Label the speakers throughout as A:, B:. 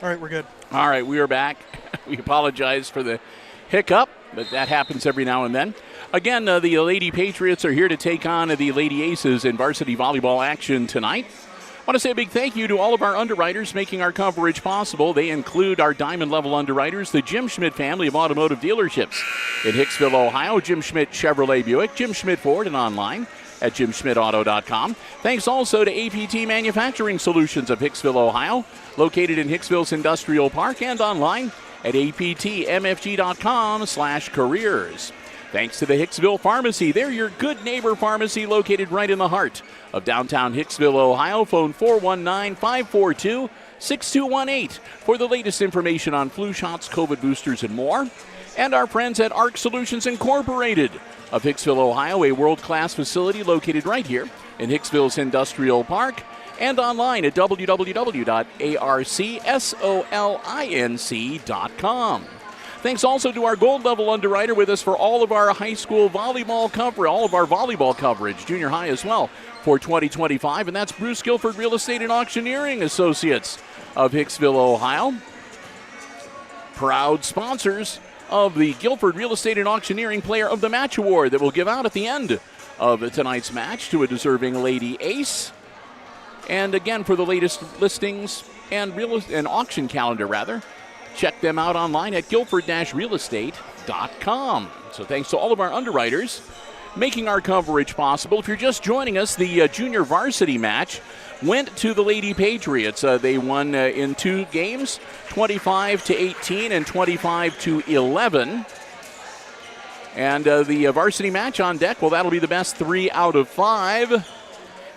A: All right, we're good.
B: All right, we are back. We apologize for the hiccup, but that happens every now and then. Again, the Lady Patriots are here to take on the Lady Aces in varsity volleyball action tonight. I want to say a big thank you to all of our underwriters making our coverage possible. They include our diamond-level underwriters, the Jim Schmidt family of automotive dealerships in Hicksville, Ohio, Jim Schmidt Chevrolet Buick, Jim Schmidt Ford, and online at jimschmidtauto.com. Thanks also to APT Manufacturing Solutions of Hicksville, Ohio, located in Hicksville's Industrial Park and online at aptmfg.com/careers. Thanks to the Hicksville Pharmacy. They're your good neighbor pharmacy located right in the heart of downtown Hicksville, Ohio. Phone 419-542-6218 for the latest information on flu shots, COVID boosters, and more. And our friends at ARC Solutions Incorporated of Hicksville, Ohio, a world-class facility located right here in Hicksville's Industrial Park and online at www.arcsolinc.com. Thanks also to our gold level underwriter with us for all of our high school volleyball coverage, all of our volleyball coverage, junior high as well, for 2025. And that's Bruce Guilford Real Estate and Auctioneering Associates of Hicksville, Ohio. Proud sponsors of the Guilford Real Estate and Auctioneering Player of the Match Award that we'll give out at the end of tonight's match to a deserving Lady Ace. And again, for the latest listings and auction calendar, check them out online at guilford-realestate.com. So thanks to all of our underwriters making our coverage possible. If you're just joining us, the junior varsity match went to the Lady Patriots. They won in 2 games, 25-18 and 25-11. And the varsity match on deck, well, that'll be the best 3 out of 5.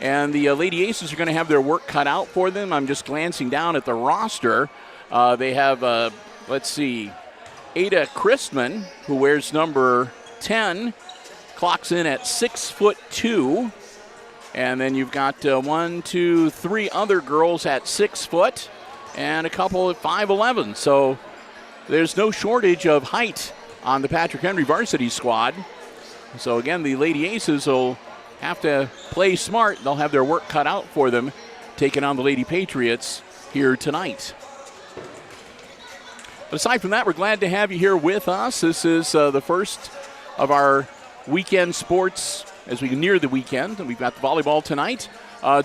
B: And the Lady Aces are going to have their work cut out for them. I'm just glancing down at the roster. They have, let's see, Ada Christman, who wears number 10, clocks in at 6'2". And then you've got 1, 2, 3 other girls at 6 foot and a couple at 5'11". So there's no shortage of height on the Patrick Henry varsity squad. So again, the Lady Aces will have to play smart. They'll have their work cut out for them taking on the Lady Patriots here tonight. But aside from that, we're glad to have you here with us. This is the first of our weekend sports as we near the weekend. We've got the volleyball tonight.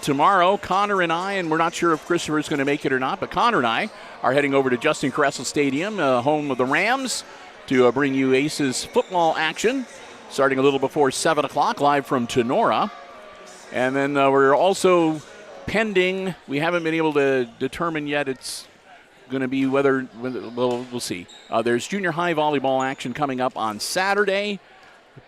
B: Tomorrow, Connor and I, and we're not sure if Christopher is going to make it or not, but Connor and I are heading over to Justin Kressel Stadium, home of the Rams, to bring you Aces football action, starting a little before 7 o'clock, live from Tenora. And then we're also pending, we haven't been able to determine yet, it's going to be whether, well, we'll see. There's junior high volleyball action coming up on Saturday,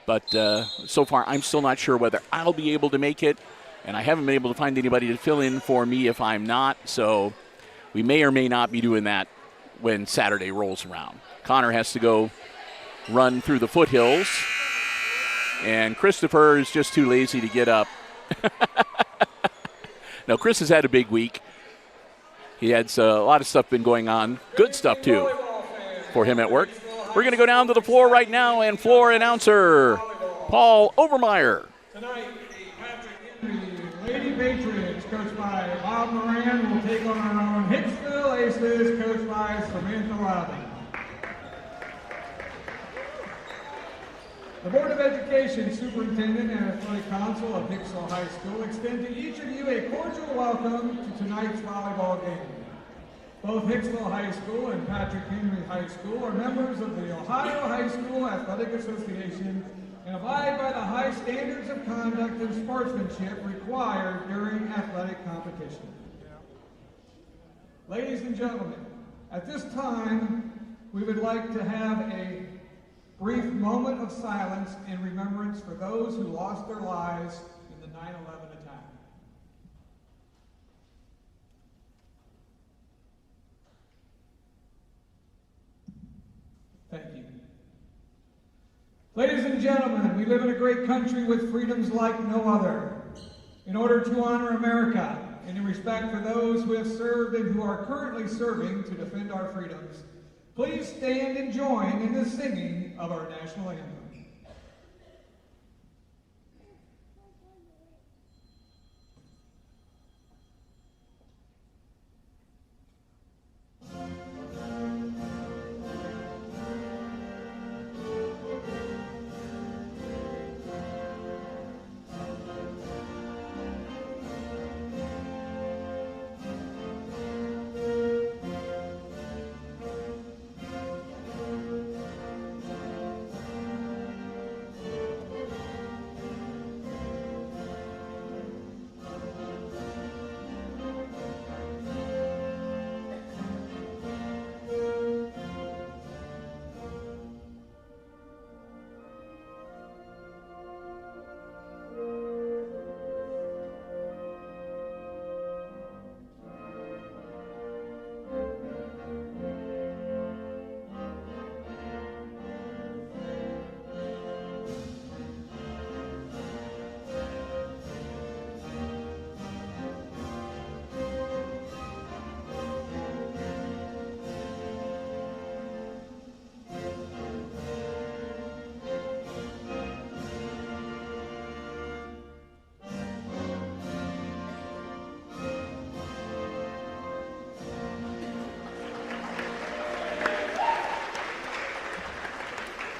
B: but so far I'm still not sure whether I'll be able to make it, and I haven't been able to find anybody to fill in for me if I'm not, so we may or may not be doing that when Saturday rolls around. Connor has to go run through the foothills, and Christopher is just too lazy to get up. No, Chris has had a big week. He had a lot of stuff been going on. Good stuff, too, for him at work. We're going to go down to the floor right now, and floor announcer Paul Overmeyer.
C: Tonight, Patrick Henry Lady Patriots, coached by Bob Moran, will take on our own Hicksville Aces, coached by Samantha Loudon. The Board of Education Superintendent and Athletic Council of Hicksville High School extend to each of you a cordial welcome to tonight's volleyball game. Both Hicksville High School and Patrick Henry High School are members of the Ohio High School Athletic Association and abide by the high standards of conduct and sportsmanship required during athletic competition. Ladies and gentlemen, at this time, we would like to have a brief moment of silence in remembrance for those who lost their lives in the 9/11 attack. Thank you. Ladies and gentlemen, we live in a great country with freedoms like no other. In order to honor America and in respect for those who have served and who are currently serving to defend our freedoms, please stand and join in the singing of our national anthem.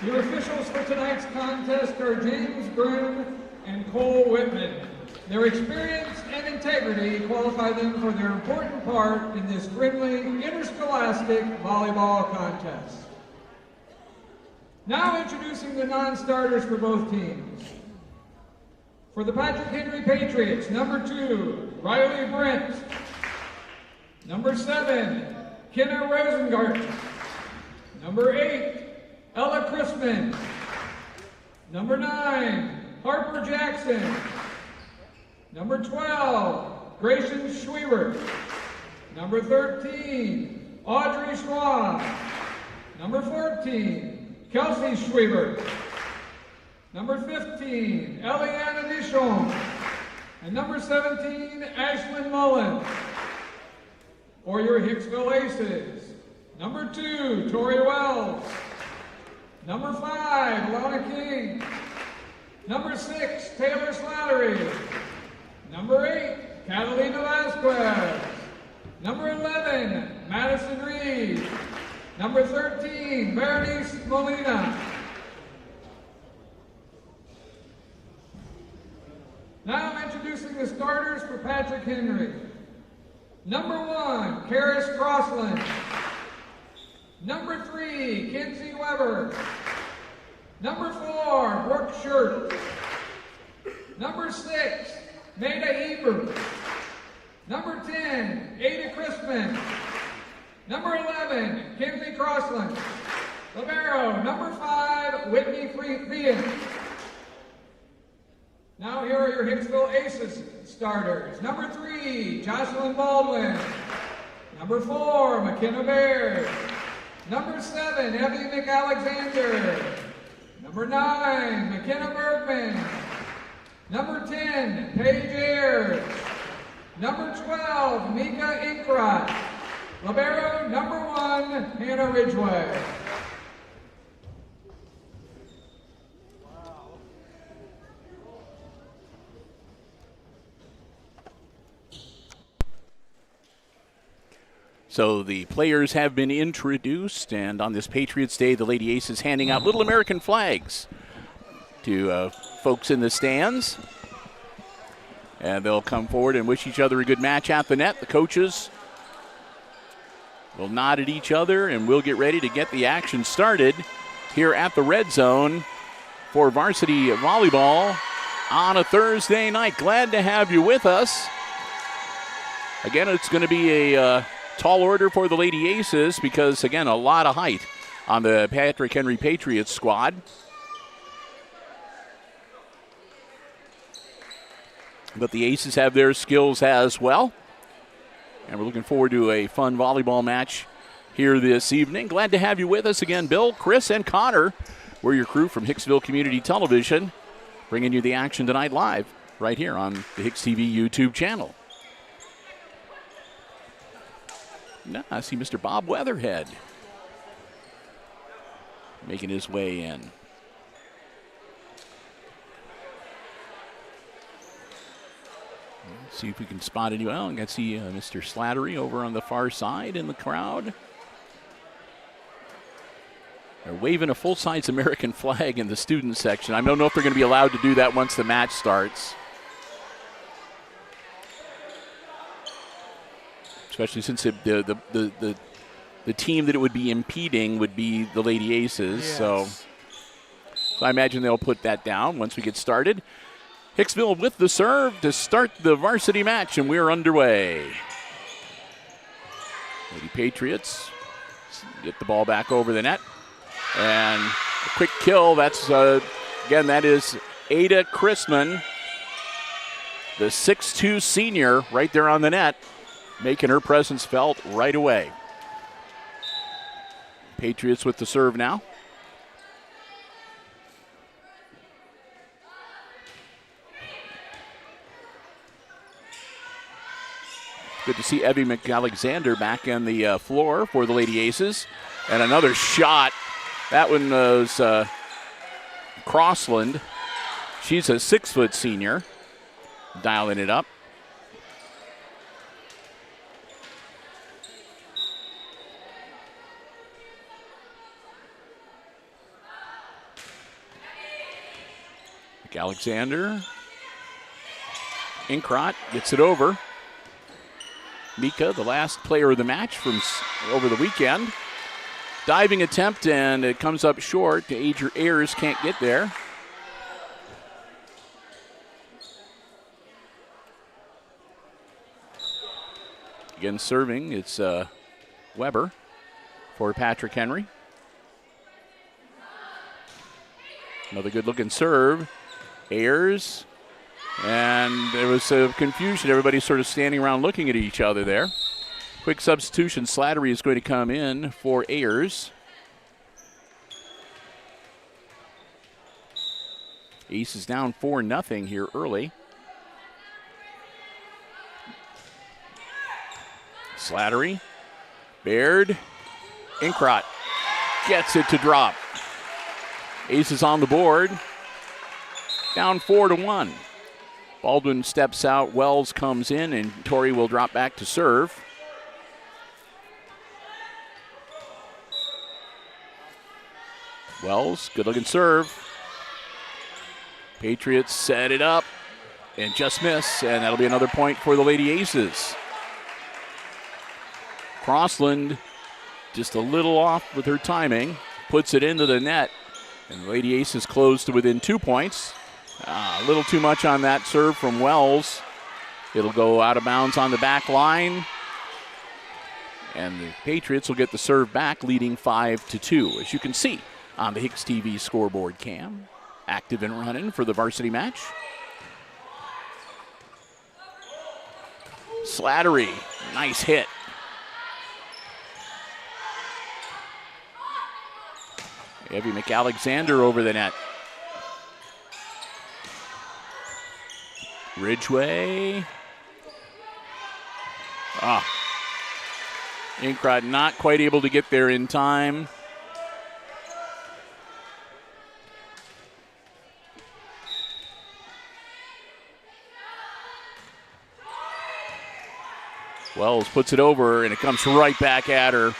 C: Your officials for tonight's contest are James Grimm and Cole Whitman. Their experience and integrity qualify them for their important part in this friendly interscholastic volleyball contest. Now introducing the non-starters for both teams. For the Patrick Henry Patriots, number 2, Riley Brent. Number 7, Kenna Rosengart. Number 8, Ella Chrisman. Number 9, Harper Jackson. Number 12, Grayson Schwiebert. Number 13, Audrey Schwab. Number 14, Kelsey Schwiebert. Number 15, Eliana Dishon. And number 17, Ashlyn Mullen. For your Hicksville Aces, number 2, Tori Wells. Number 5, Lana King. Number 6, Taylor Slattery. Number 8, Catalina Vasquez. Number 11, Madison Reed. Number 13, Bernice Molina. Now I'm introducing the starters for Patrick Henry. Number 1, Karis Crossland. Number 3, Kinsey Weber. Number 4, Brooke Shirt. Number 6, Maida Ebert. Number 10, Ada Crispin. Number 11, Kimberly Crossland. Libero, number 5, Whitney Feehan. Now here are your Hicksville Aces starters. Number 3, Jocelyn Baldwin. Number 4, McKenna Baird. Number 7, Evie McAlexander. Number 9, McKenna Bergman. Number 10, Paige Ayers. Number 12, Mika Inkrot. Libero, number 1, Hannah Ridgway.
B: So the players have been introduced, and on this Patriots Day, the Lady Aces handing out little American flags to folks in the stands. And they'll come forward and wish each other a good match at the net. The coaches will nod at each other, and we'll get ready to get the action started here at the Red Zone for Varsity Volleyball on a Thursday night. Glad to have you with us. Again, it's going to be a tall order for the Lady Aces because, again, a lot of height on the Patrick Henry Patriots squad. But the Aces have their skills as well. And we're looking forward to a fun volleyball match here this evening. Glad to have you with us again, Bill, Chris, and Connor. We're your crew from Hicksville Community Television, bringing you the action tonight live right here on the HIX-TV YouTube channel. Now I see Mr. Bob Weatherhead making his way in. Let's see if we can spot anyone. Well, I can see Mr. Slattery over on the far side in the crowd. They're waving a full-size American flag in the student section. I don't know if they're going to be allowed to do that once the match starts. Especially since the team that it would be impeding would be the Lady Aces. Yes. So I imagine they'll put that down once we get started. Hicksville with the serve to start the varsity match, and we're underway. Lady Patriots get the ball back over the net. And a quick kill. That's, again, that is Ada Chrisman, the 6'2 senior right there on the net, making her presence felt right away. Patriots with the serve now. Good to see Evie McAlexander back on the floor for the Lady Aces. And another shot. That one was Crossland. She's a 6-foot senior, dialing it up. Alexander. Inkrot gets it over. Mika, the last player of the match from over the weekend. Diving attempt, and it comes up short. Ayers can't get there. Again, serving, it's Weber for Patrick Henry. Another good-looking serve. Ayers. And there was confusion. Everybody sort of standing around looking at each other there. Quick substitution. Slattery is going to come in for Ayers. Ace is down 4-0 here early. Slattery. Baird. Inkrot gets it to drop. Ace is on the board. Down 4-1. Baldwin steps out. Wells comes in, and Torrey will drop back to serve. Wells, good-looking serve. Patriots set it up and just miss, and that'll be another point for the Lady Aces. Crossland just a little off with her timing, puts it into the net, and the Lady Aces close to within 2 points. A little too much on that serve from Wells. It'll go out of bounds on the back line, and the Patriots will get the serve back, leading 5-2, as you can see on the HIX-TV scoreboard cam. Active and running for the varsity match. Slattery, nice hit. Evie McAlexander over the net. Ridgway. Inkrot not quite able to get there in time. Wells puts it over, and it comes right back at her.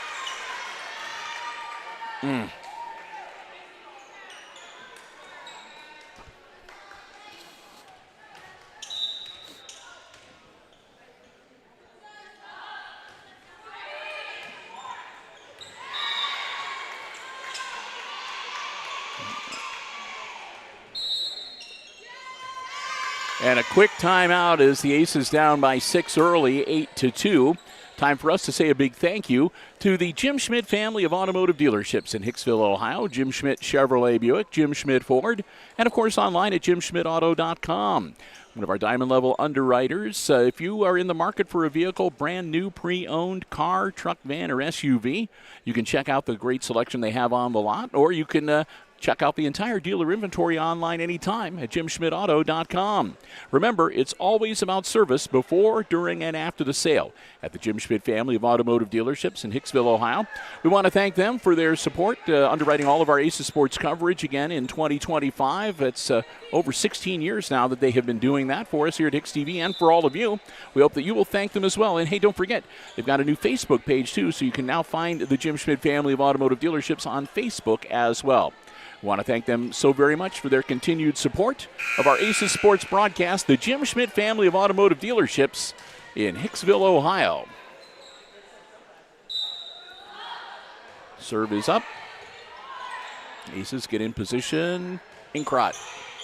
B: And a quick timeout as the Aces down by 6 early, 8-2. Time for us to say a big thank you to the Jim Schmidt family of automotive dealerships in Hicksville, Ohio. Jim Schmidt Chevrolet Buick, Jim Schmidt Ford, and of course online at jimschmidtauto.com. One of our diamond level underwriters. If you are in the market for a vehicle, brand new, pre-owned car, truck, van, or SUV, you can check out the great selection they have on the lot, or you can check out the entire dealer inventory online anytime at jimschmidtauto.com. Remember, it's always about service before, during, and after the sale at the Jim Schmidt family of automotive dealerships in Hicksville, Ohio. We want to thank them for their support, underwriting all of our Aces Sports coverage again in 2025. It's over 16 years now that they have been doing that for us here at HIX-TV and for all of you. We hope that you will thank them as well. And hey, don't forget, they've got a new Facebook page too, so you can now find the Jim Schmidt family of automotive dealerships on Facebook as well. We want to thank them so very much for their continued support of our Aces Sports broadcast, the Jim Schmidt family of automotive dealerships in Hicksville, Ohio. Serve is up. Aces get in position. Inkrot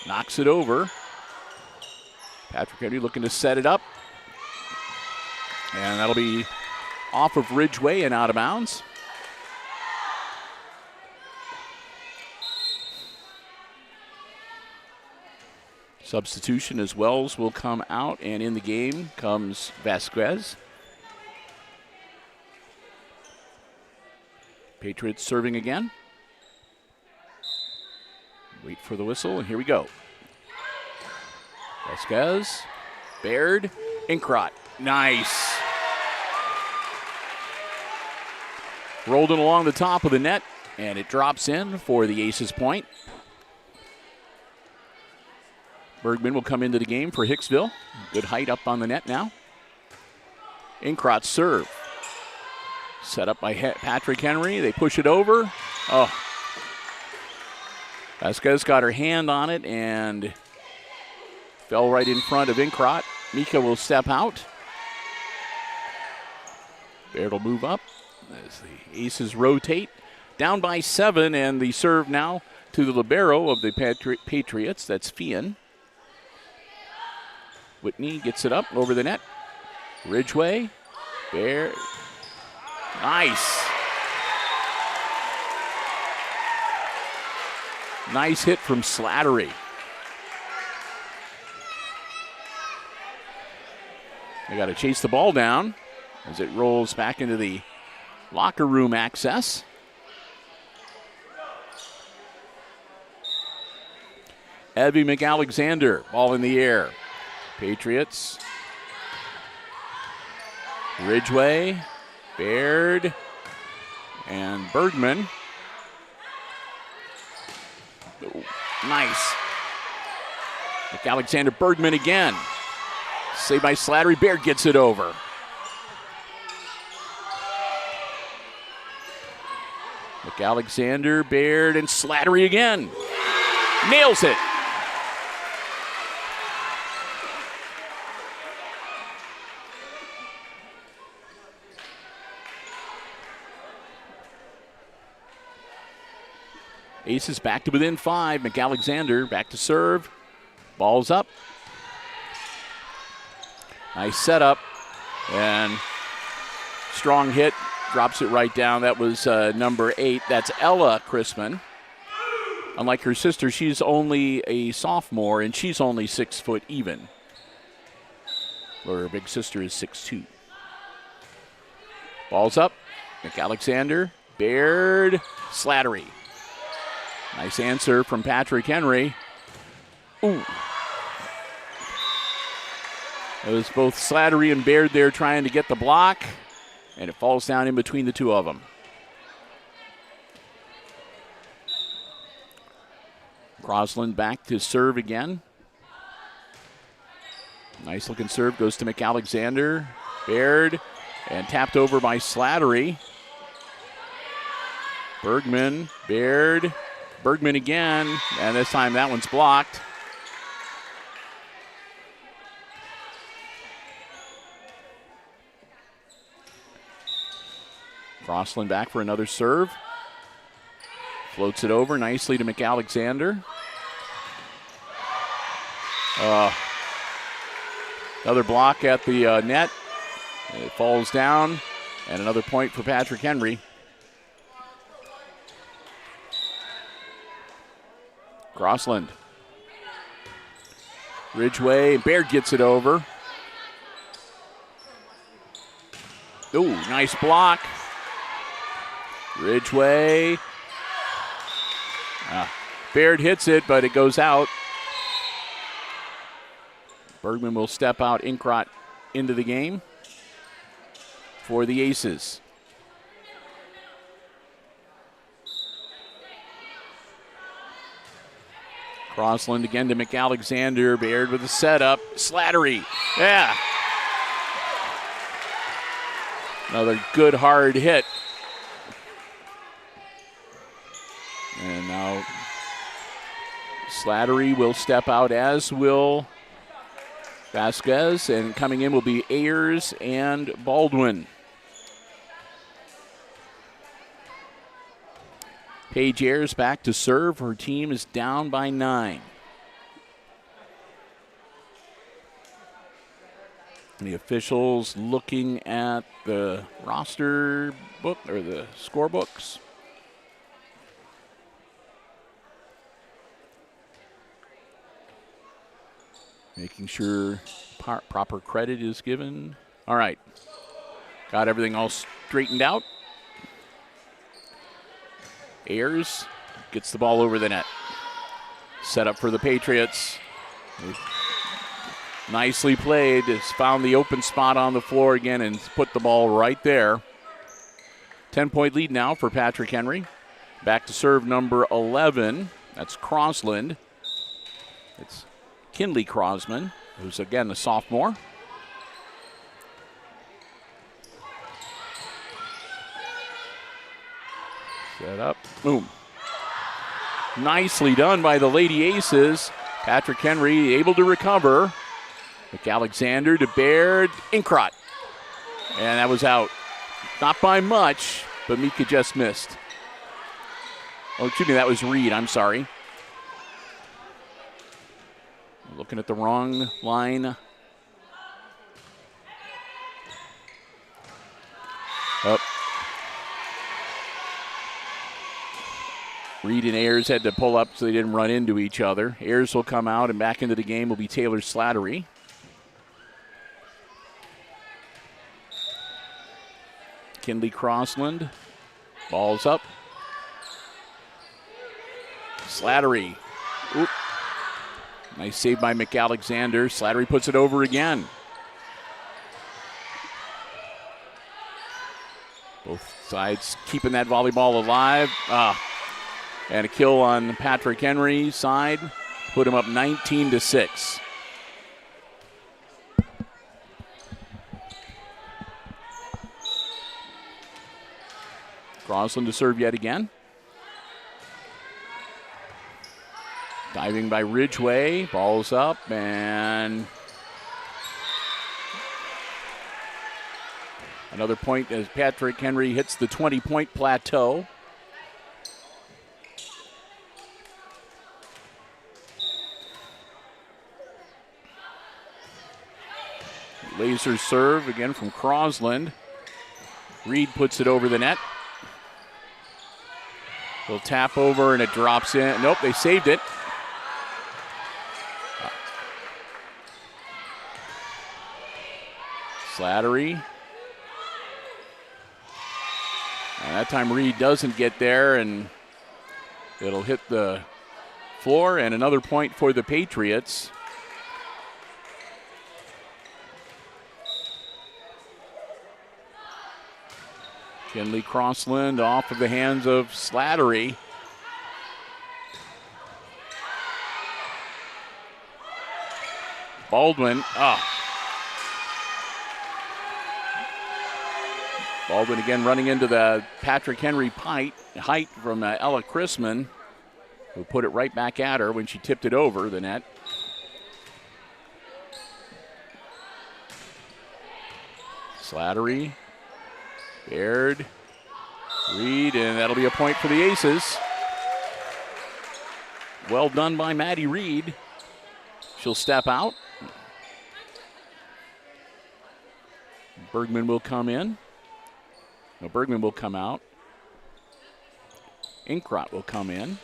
B: knocks it over. Patrick Henry looking to set it up. And that'll be off of Ridgway and out of bounds. Substitution as Wells will come out, and in the game comes Vasquez. Patriots serving again. Wait for the whistle, and here we go. Vasquez, Baird, Inkrot. Nice. Rolled it along the top of the net, and it drops in for the Aces point. Bergman will come into the game for Hicksville. Good height up on the net now. Inkrot serve. Set up by Patrick Henry. They push it over. Oh. Vasquez got her hand on it, and Fell right in front of Inkrot. Mika will step out. Baird will move up as the Aces rotate. Down by 7, and the serve now to the libero of the Patriots. That's Fian. Whitney gets it up over the net. Ridgway. Baird. Nice. Nice hit from Slattery. They got to chase the ball down as it rolls back into the locker room access. Evie McAlexander, ball in the air. Patriots. Ridgway, Baird, and Bergman. Oh, nice. McAlexander, Bergman again. Saved by Slattery. Baird gets it over. McAlexander, Baird, and Slattery again. Nails it. Aces back to within 5. McAlexander back to serve. Ball's up. Nice setup. And strong hit. Drops it right down. That was number 8. That's Ella Chrisman. Unlike her sister, she's only a sophomore, and she's only 6 foot even. Her big sister is 6'2". Ball's up. McAlexander, Baird, Slattery. Nice answer from Patrick Henry. Ooh. It was both Slattery and Baird there trying to get the block, and it falls down in between the two of them. Crosland back to serve again. Nice looking serve goes to McAlexander. Baird, and tapped over by Slattery. Bergman, Baird, Bergman again, and this time that one's blocked. Crosland back for another serve. Floats it over nicely to McAlexander. Another block at the net. It falls down, and another point for Patrick Henry. Crossland. Ridgway, Baird gets it over. Ooh, nice block. Ridgway. Baird hits it, but it goes out. Bergman will step out Inkrot into the game for the Aces. Crossland again to McAlexander. Baird with a setup. Slattery. Yeah. Another good hard hit. And now Slattery will step out, as will Vasquez. And coming in will be Ayers and Baldwin. Paige Ayers back to serve. Her team is down by 9. The officials looking at the roster book or the scorebooks. Making sure proper credit is given. All right. Got everything all straightened out. Ayers gets the ball over the net. Set up for the Patriots. Nicely played. Has found the open spot on the floor again and put the ball right there. 10-point lead now for Patrick Henry. Back to serve number 11. That's Crossland. It's Kinley Crosman, who's again a sophomore. Set up. Boom. Nicely done by the Lady Aces. Patrick Henry able to recover. McAlexander to Baird. Inkrot. And that was out. Not by much, but Mika just missed. Oh, excuse me, that was Reed. I'm sorry. Looking at the wrong line. Up. Reed and Ayers had to pull up so they didn't run into each other. Ayers will come out, and back into the game will be Taylor Slattery. Kinley Crossland. Ball's up. Slattery. Oop. Nice save by McAlexander. Slattery puts it over again. Both sides keeping that volleyball alive. And a kill on Patrick Henry's side. Put him up 19-6. Crossland to serve yet again. Diving by Ridgway. Ball's up and another point as Patrick Henry hits the 20-point plateau. Laser serve again from Crossland. Reed puts it over the net. Little tap over and it drops in. Nope, they saved it. Slattery. And that time Reed doesn't get there and it'll hit the floor and another point for the Patriots. Kinley Crossland off of the hands of Slattery. Baldwin. Baldwin again running into the Patrick Henry height from Ella Chrisman, who put it right back at her when she tipped it over the net. Slattery. Baird, Reed, and that'll be a point for the Aces. Well done by Maddie Reed. She'll step out. Bergman will come in. No, Bergman will come out. Inkrot will come in.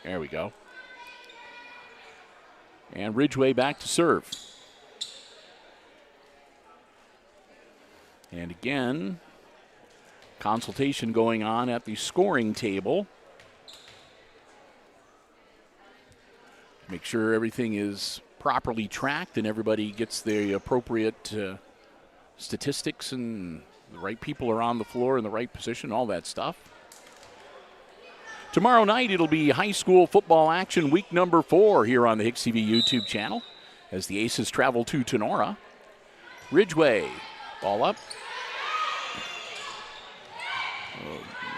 B: There we go. And Ridgway back to serve. And again, consultation going on at the scoring table. Make sure everything is properly tracked and everybody gets the appropriate statistics and the right people are on the floor in the right position, all that stuff. Tomorrow night, it'll be high school football action week number 4 here on the HIX-TV YouTube channel as the Aces travel to Tenora. Ridgway, ball up.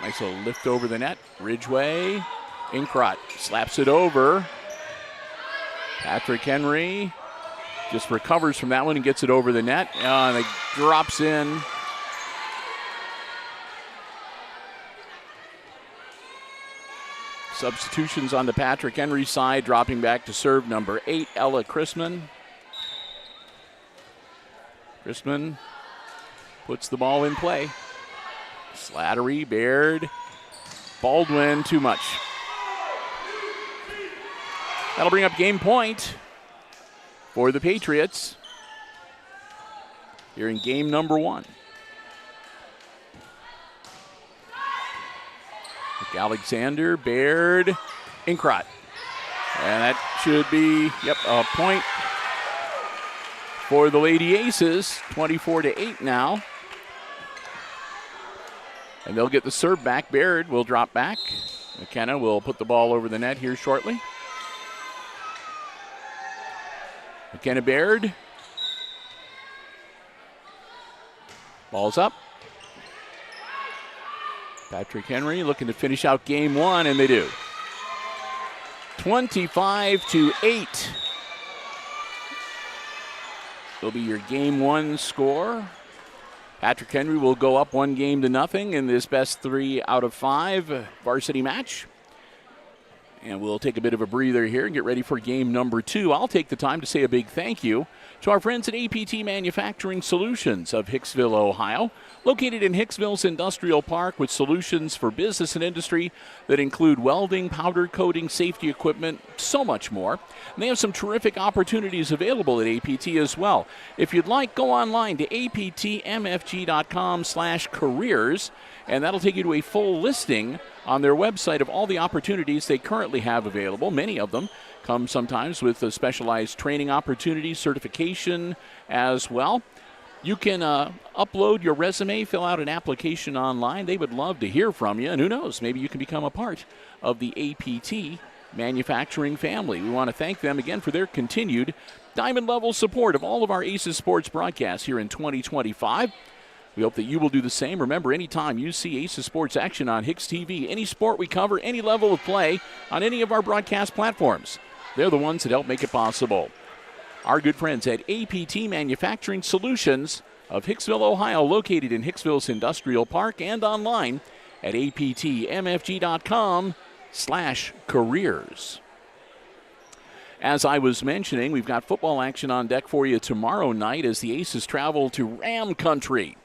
B: Nice little lift over the net. Ridgway. Inkrot slaps it over. Patrick Henry just recovers from that one and gets it over the net. And it drops in. Substitutions on the Patrick Henry side, dropping back to serve number 8, Ella Chrisman. Chrisman puts the ball in play. Slattery, Baird, Baldwin, too much. That'll bring up game point for the Patriots here in game number 1. Alexander, Baird, Inkrot. And that should be, a point for the Lady Aces, 24-8 now. And they'll get the serve back. Baird will drop back. McKenna will put the ball over the net here shortly. McKenna Baird. Ball's up. Patrick Henry looking to finish out game 1, and they do. 25-8. Will be your game one score. Patrick Henry will go up 1-0 in this best 3 out of 5 varsity match. And we'll take a bit of a breather here and get ready for game number 2. I'll take the time to say a big thank you to our friends at APT Manufacturing Solutions of Hicksville, Ohio, located in Hicksville's Industrial Park with solutions for business and industry that include welding, powder coating, safety equipment, so much more. And they have some terrific opportunities available at APT as well. If you'd like, go online to aptmfg.com/careers, and that'll take you to a full listing on their website of all the opportunities they currently have available. Many of them come sometimes with a specialized training opportunities, certification as well. You can upload your resume, fill out an application online. They would love to hear from you, and who knows, maybe you can become a part of the APT manufacturing family. We want to thank them again for their continued diamond-level support of all of our Aces Sports broadcasts here in 2025. We hope that you will do the same. Remember, anytime you see Aces Sports action on HIX-TV, any sport we cover, any level of play on any of our broadcast platforms, they're the ones that help make it possible. Our good friends at APT Manufacturing Solutions of Hicksville, Ohio, located in Hicksville's Industrial Park and online at aptmfg.com/careers. As I was mentioning, we've got football action on deck for you tomorrow night as the Aces travel to Ram Country.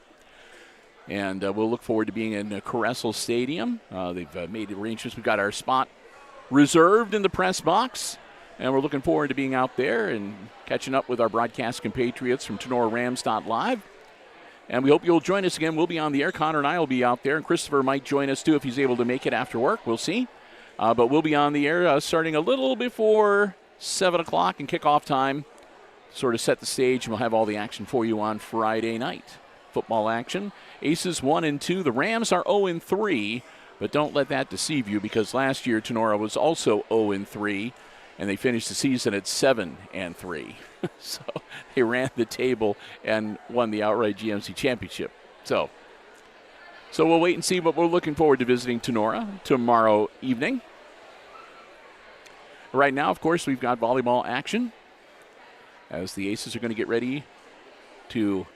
B: And we'll look forward to being in Caressel Stadium. They've made arrangements. We've got our spot reserved in the press box, and we're looking forward to being out there and catching up with our broadcast compatriots from TenoraRams.live. And we hope you'll join us again. We'll be on the air. Connor and I will be out there, and Christopher might join us too if he's able to make it after work. We'll see. But we'll be on the air starting a little before 7 o'clock and kickoff time. Sort of set the stage, and we'll have all the action for you on Friday night. Football action. Aces 1-2. The Rams are 0-3, but don't let that deceive you because last year Tenora was also 0-3, and they finished the season at 7-3. So they ran the table and won the outright GMC championship. So we'll wait and see, but we're looking forward to visiting Tenora tomorrow evening. Right now, of course, we've got volleyball action as the Aces are going to get ready to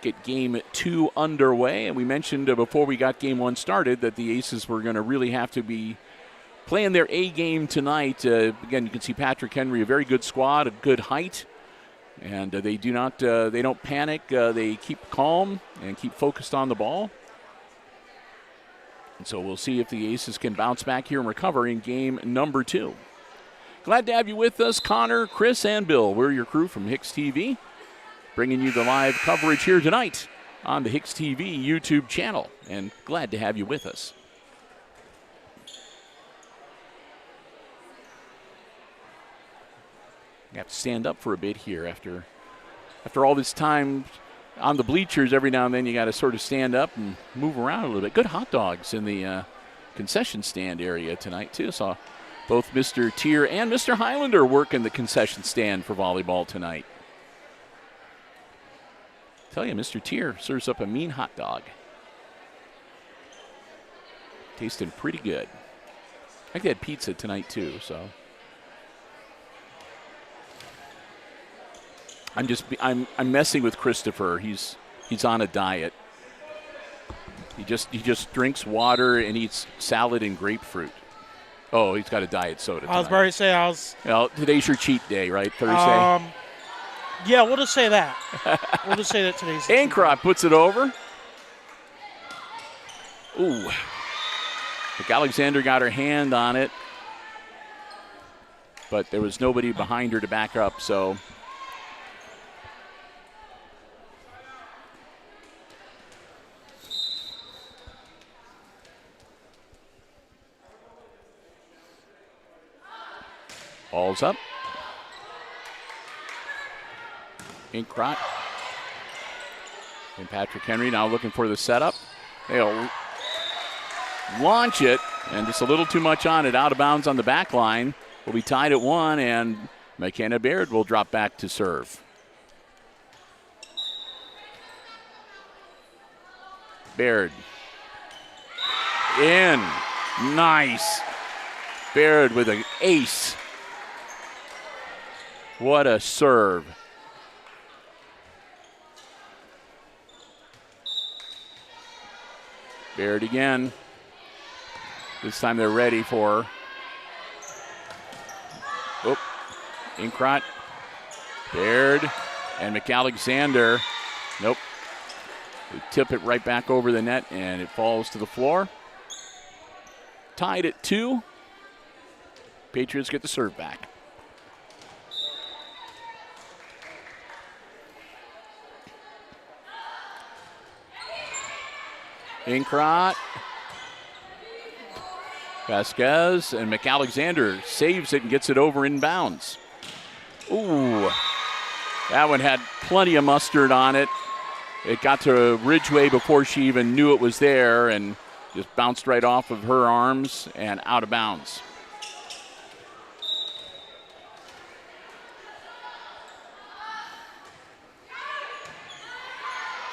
B: get game 2 underway. And we mentioned before we got game 1 started that the Aces were going to really have to be playing their A game tonight. Again, you can see Patrick Henry, a very good squad, a good height. And they don't panic. They keep calm and keep focused on the ball. And so we'll see if the Aces can bounce back here and recover in game number 2. Glad to have you with us, Connor, Chris, and Bill. We're your crew from HIX-TV, bringing you the live coverage here tonight on the HIX-TV YouTube channel, and glad to have you with us. You have to stand up for a bit here after all this time on the bleachers. Every now and then you got to sort of stand up and move around a little bit. Good hot dogs in the concession stand area tonight, too. Saw both Mr. Tier and Mr. Highlander work in the concession stand for volleyball tonight. Tell you, Mr. Tier serves up a mean hot dog. Tasting pretty good. I think they had pizza tonight, too, so. I'm messing with Christopher. He's on a diet. He just drinks water and eats salad and grapefruit. Oh, he's got a diet soda tonight.
A: I was about to say
B: Well, today's your cheat day, right? Thursday.
A: Yeah, we'll just say that. We'll just say that today's.
B: Ancrop puts it over. Ooh. Alexander got her hand on it, but there was nobody behind her to back up, so. Ball's up. Inkrot. And Patrick Henry now looking for the setup. They'll launch it, and just a little too much on it. Out of bounds on the back line. Will be tied at 1, and McKenna Baird will drop back to serve. Baird. In. Nice. Baird with an Ace. What a serve. Baird again. This time they're ready for. Oh, Inkrot, Baird, and McAlexander. Nope. They tip it right back over the net, and it falls to the floor. Tied at 2. Patriots get the serve back. Inkrot, Vasquez, and McAlexander saves it and gets it over inbounds. Ooh, that one had plenty of mustard on it. It got to Ridgway before she even knew it was there and just bounced right off of her arms and out of bounds.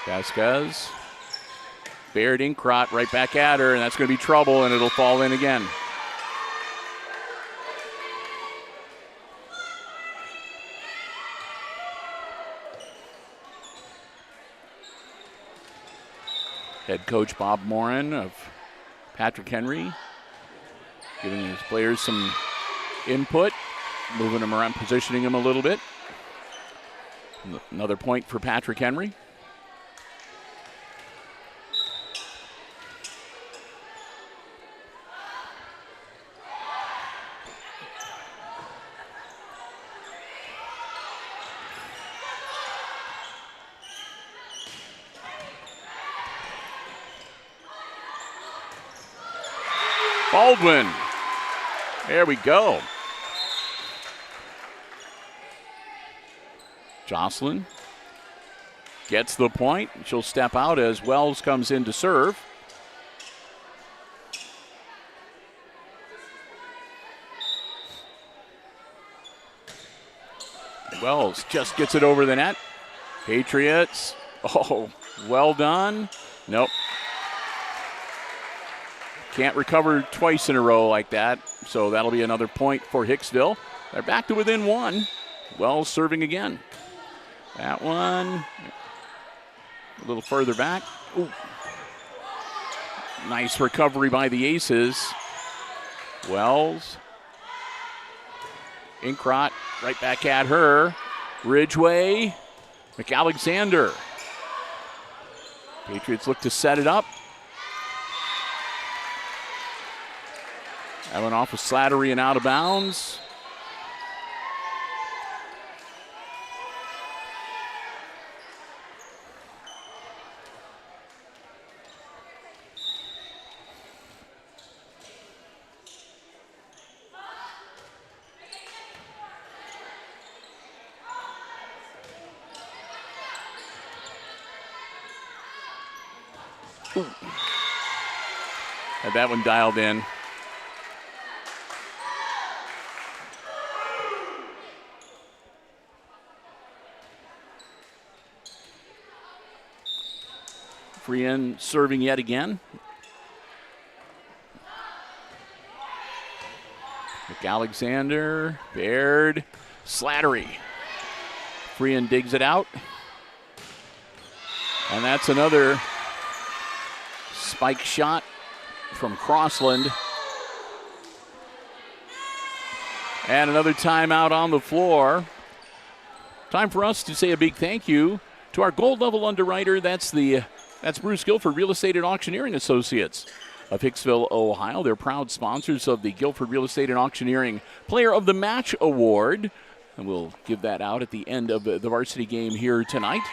B: Vasquez. Baird Inkrot right back at her, and that's going to be trouble, and it'll fall in again. Head coach Bob Morin of Patrick Henry giving his players some input, moving them around, positioning them a little bit. Another point for Patrick Henry. Baldwin. There we go. Jocelyn gets the point. She'll step out as Wells comes in to serve. Wells just gets it over the net. Patriots. Oh, well done. Nope. Can't recover twice in a row like that, so that'll be another point for Hicksville. They're back to within 1. Wells serving again. That one a little further back. Ooh. Nice recovery by the Aces. Wells. Inkrot right back at her. Ridgway. McAlexander. Patriots look to set it up. That went off with Slattery and out of bounds. Ooh. Had that one dialed in. Brienne serving yet again. McAlexander, Baird, Slattery. Brienne digs it out. And that's another spike shot from Crossland. And another timeout on the floor. Time for us to say a big thank you to our gold level underwriter. That's Bruce Guilford Real Estate and Auctioneering Associates of Hicksville, Ohio. They're proud sponsors of the Guilford Real Estate and Auctioneering Player of the Match Award. And we'll give that out at the end of the varsity game here tonight.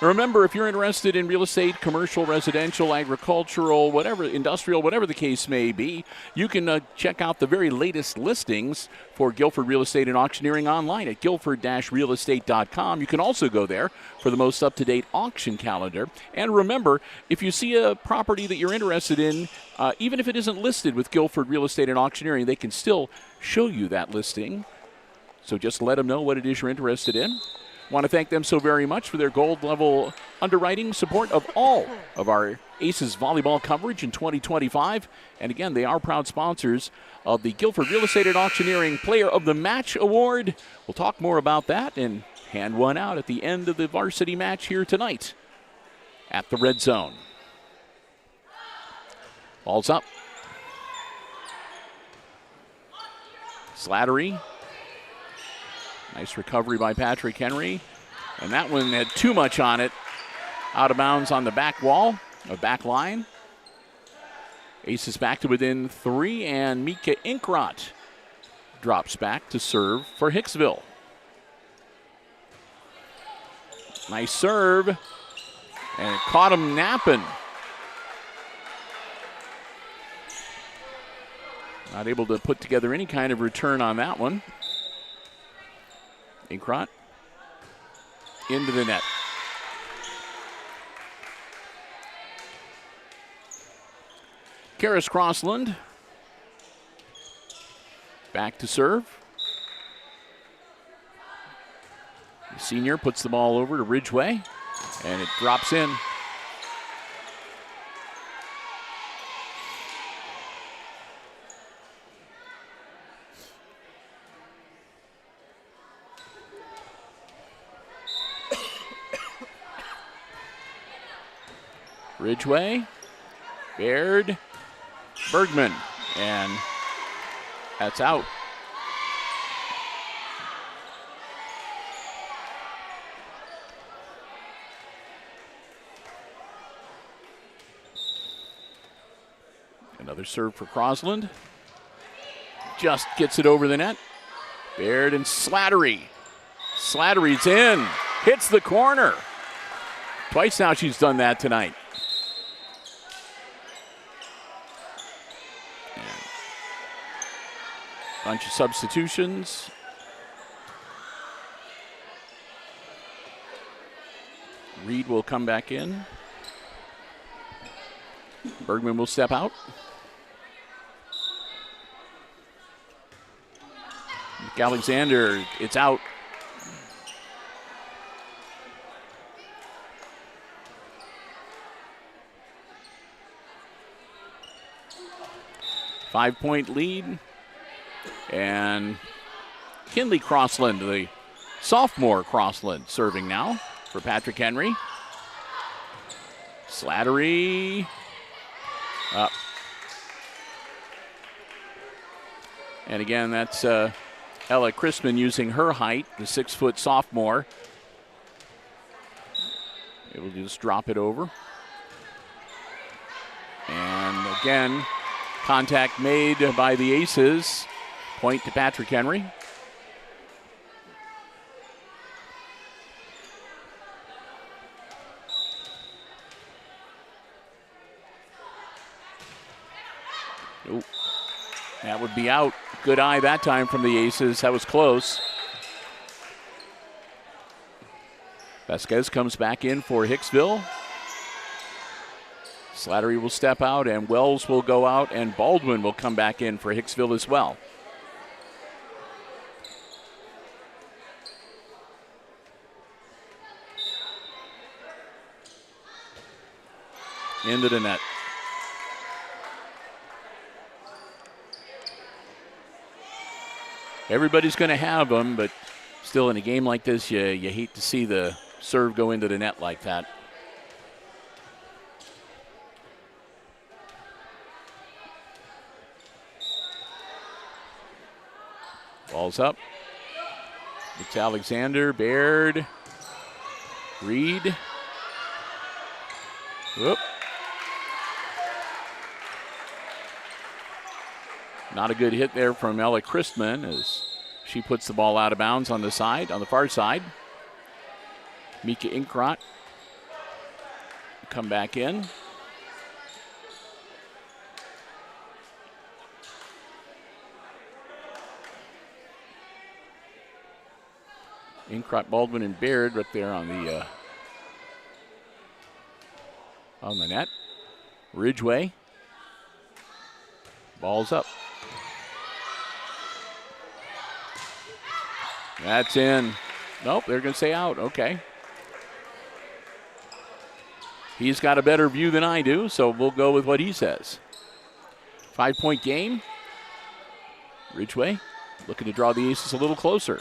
B: Remember, if you're interested in real estate, commercial, residential, agricultural, whatever, industrial, whatever the case may be, you can check out the very latest listings for Guilford Real Estate and Auctioneering online at guilford-realestate.com. You can also go there for the most up-to-date auction calendar. And remember, if you see a property that you're interested in, even if it isn't listed with Guilford Real Estate and Auctioneering, they can still show you that listing. So just let them know what it is you're interested in. Want to thank them so very much for their gold level underwriting support of all of our Aces volleyball coverage in 2025. And again, they are proud sponsors of the Guilford Real Estate and Auctioneering Player of the Match Award. We'll talk more about that and hand one out at the end of the varsity match here tonight at the Red Zone. Ball's up. Slattery. Nice recovery by Patrick Henry. And that one had too much on it. Out of bounds on the back wall, or back line. Aces back to within 3, and Mika Inkrot drops back to serve for Hicksville. Nice serve. And it caught him napping. Not able to put together any kind of return on that one. Inkrot into the net. Karis Crossland back to serve. The senior puts the ball over to Ridgway, and it drops in. Ridgway, Baird, Bergman, and that's out. Another serve for Crossland. Just gets it over the net. Baird and Slattery. Slattery's in. Hits the corner. Twice now she's done that tonight. Bunch of substitutions. Reed will come back in. Bergman will step out. Alexander, it's out. Five-point lead. And Kinley Crossland, the sophomore Crossland, serving now for Patrick Henry. Slattery up. And again, that's Ella Crispin using her height, the 6-foot sophomore. It will just drop it over. And again, contact made by the Aces. Point to Patrick Henry. Nope. That would be out. Good eye that time from the Aces. That was close. Vasquez comes back in for Hicksville. Slattery will step out, and Wells will go out, and Baldwin will come back in for Hicksville as well. Into the net. Everybody's going to have them, but still in a game like this, you hate to see the serve go into the net like that. Ball's up. It's Alexander, Baird, Reed. Whoop. Not a good hit there from Ella Christman as she puts the ball out of bounds on the side, on the far side. Mika Inkrot come back in. Inkrot, Baldwin, and Baird right there on the net. Ridgway. Ball's up. That's in. Nope, they're going to say out. Okay. He's got a better view than I do, so we'll go with what he says. 5-point game. Ridgeway looking to draw the aces a little closer.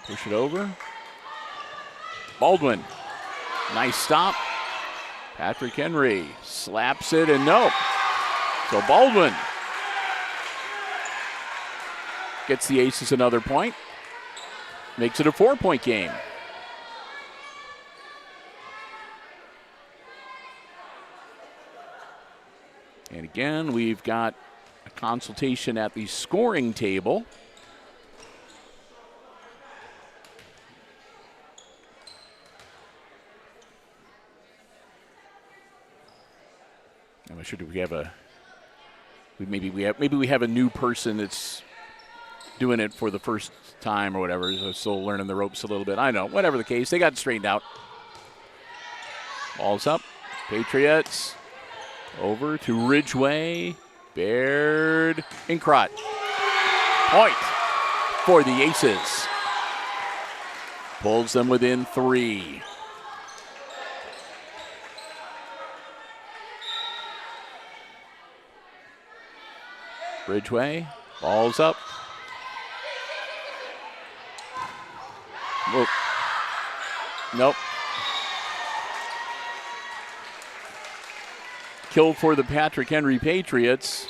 B: Push it over. Baldwin. Nice stop. Patrick Henry slaps it, and no. So Baldwin gets the aces another point. Makes it a 4-point game. And again, we've got a consultation at the scoring table. I'm not sure. Do we have a? Maybe we have a new person that's doing it for the first time or whatever. So still learning the ropes a little bit. I know. Whatever the case, they got it straightened out. Ball's up. Patriots over to Ridgeway. Baird and Crott. Point for the Aces. Pulls them within 3. Ridgeway, ball's up. Whoa. Nope. Kill for the Patrick Henry Patriots.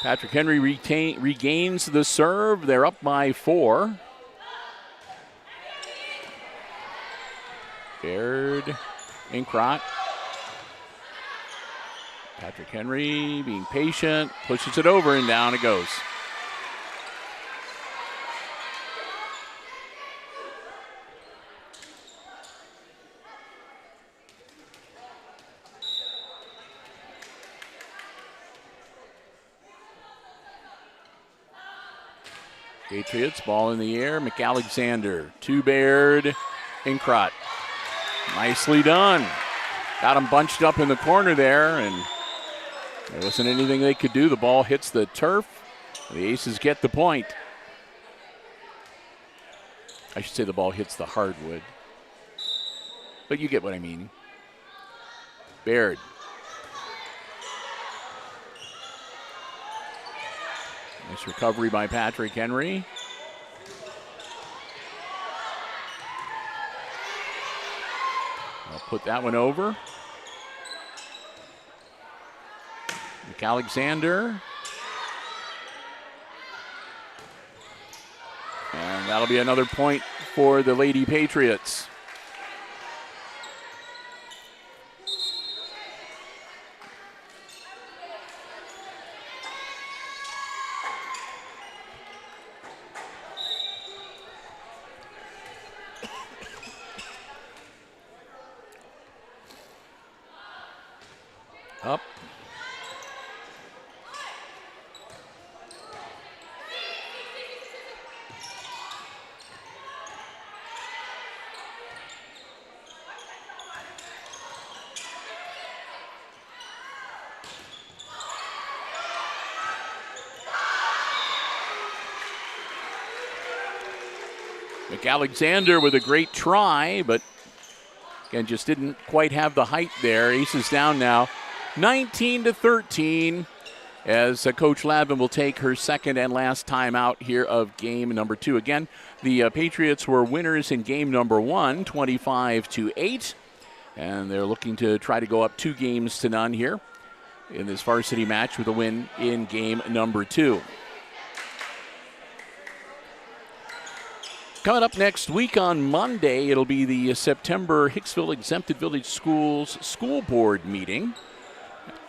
B: Patrick Henry regains the serve. They're up by 4. Baird and Crott. Patrick Henry being patient, pushes it over, and down it goes. Patriots, ball in the air. McAlexander to Baird and Crott. Nicely done. Got him bunched up in the corner there, and there wasn't anything they could do. The ball hits the turf. The Aces get the point. I should say the ball hits the hardwood. But you get what I mean. Baird. Nice recovery by Patrick Henry. I'll put that one over. McAlexander. And that'll be another point for the Lady Patriots. Up. McAlexander with a great try, but again, just didn't quite have the height there. Aces down now, 19-13, as Coach Lavin will take her second and last timeout here of game number 2. Again, the Patriots were winners in game number 1, 25-8, and they're looking to try to go up 2-0 here in this varsity match with a win in game number 2. Coming up next week on Monday, it'll be the September Hicksville Exempted Village Schools School Board meeting.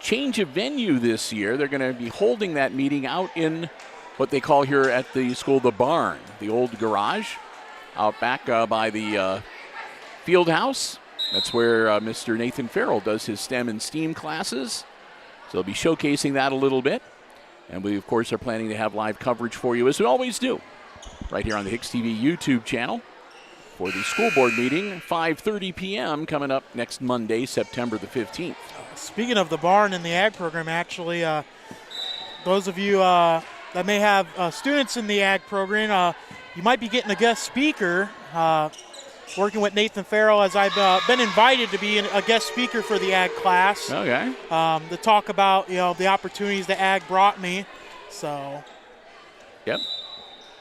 B: Change of venue this year. They're going to be holding that meeting out in what they call here at the school the barn, the old garage out back by the field house. That's where Mr. Nathan Farrell does his STEM and STEAM classes. So they'll be showcasing that a little bit. And we, of course, are planning to have live coverage for you, as we always do, right here on the HIX-TV YouTube channel for the school board meeting, 5:30 p.m. coming up next Monday, September the 15th.
A: Speaking of the barn and the ag program, actually, those of you that may have students in the ag program, you might be getting a guest speaker. Working with Nathan Farrell, as I've been invited to be a guest speaker for the ag class.
B: Okay.
A: To talk about the opportunities that ag brought me. So.
B: Yep.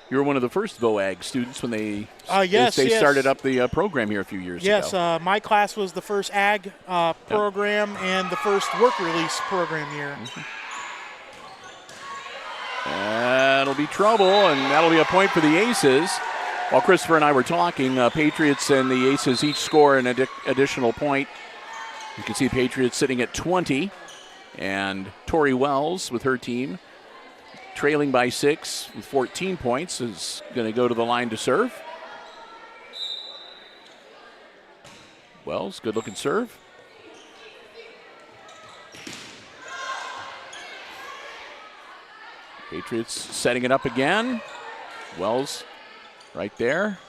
B: You were one of the first VOAG students when they
A: yes,
B: started up the program here a few years ago.
A: Yes, my class was the first ag program and the first work release program year.
B: Mm-hmm. That'll be trouble, and that'll be a point for the Aces. While Christopher and I were talking, Patriots and the Aces each score an additional point. You can see the Patriots sitting at 20, and Tori Wells with her team trailing by 6 with 14 points is going to go to the line to serve. Wells, good-looking serve. Patriots setting it up again. Wells right there.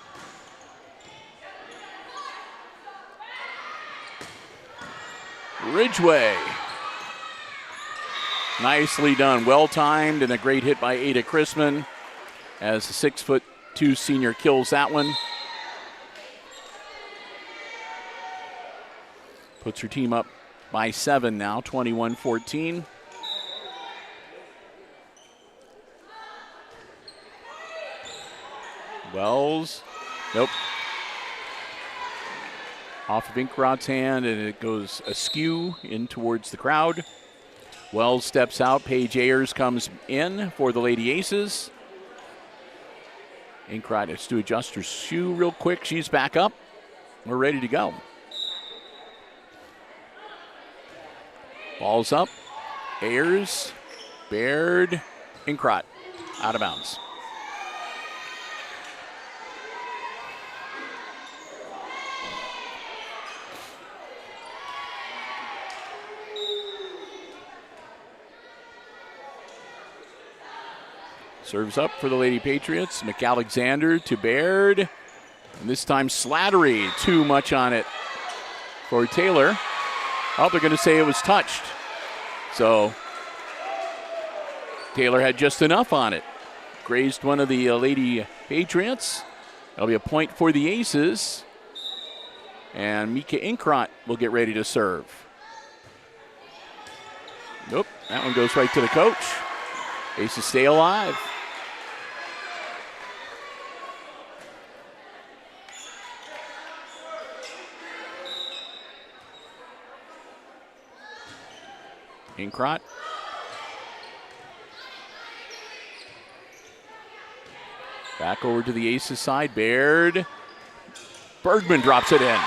B: Ridgway. Nicely done. Well-timed and a great hit by Ada Chrisman as the 6'2" senior kills that one. Puts her team up by 7 now, 21-14. Wells, nope. Off of Inkrod's hand, and it goes askew in towards the crowd. Wells steps out. Paige Ayers comes in for the Lady Aces. Inkrod has to adjust her shoe real quick. She's back up. We're ready to go. Ball's up. Ayers, Baird, Inkrod out of bounds. Serves up for the Lady Patriots. McAlexander to Baird. And this time Slattery. Too much on it for Taylor. Oh, they're going to say it was touched. So Taylor had just enough on it. Grazed one of the Lady Patriots. That'll be a point for the Aces. And Mika Inkrot will get ready to serve. Nope, that one goes right to the coach. Aces stay alive. Inkrot. Back over to the Aces side. Baird. Bergman drops it in.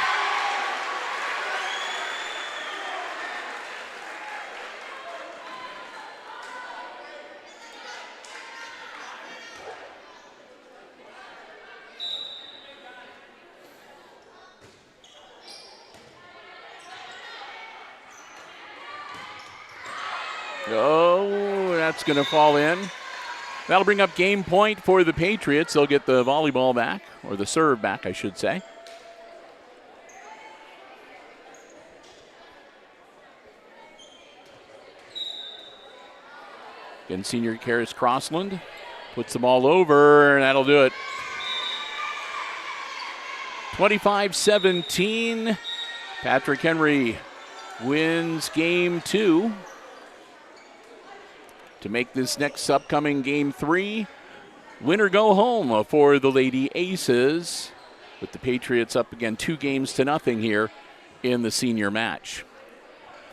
B: Oh, that's going to fall in. That'll bring up game point for the Patriots. They'll get the volleyball back, or the serve back, I should say. Again, senior Karis Crossland puts the ball over, and that'll do it. 25-17. Patrick Henry wins game 2. To make this next upcoming game 3, win or go home for the Lady Aces, with the Patriots up again 2-0 here in the senior match.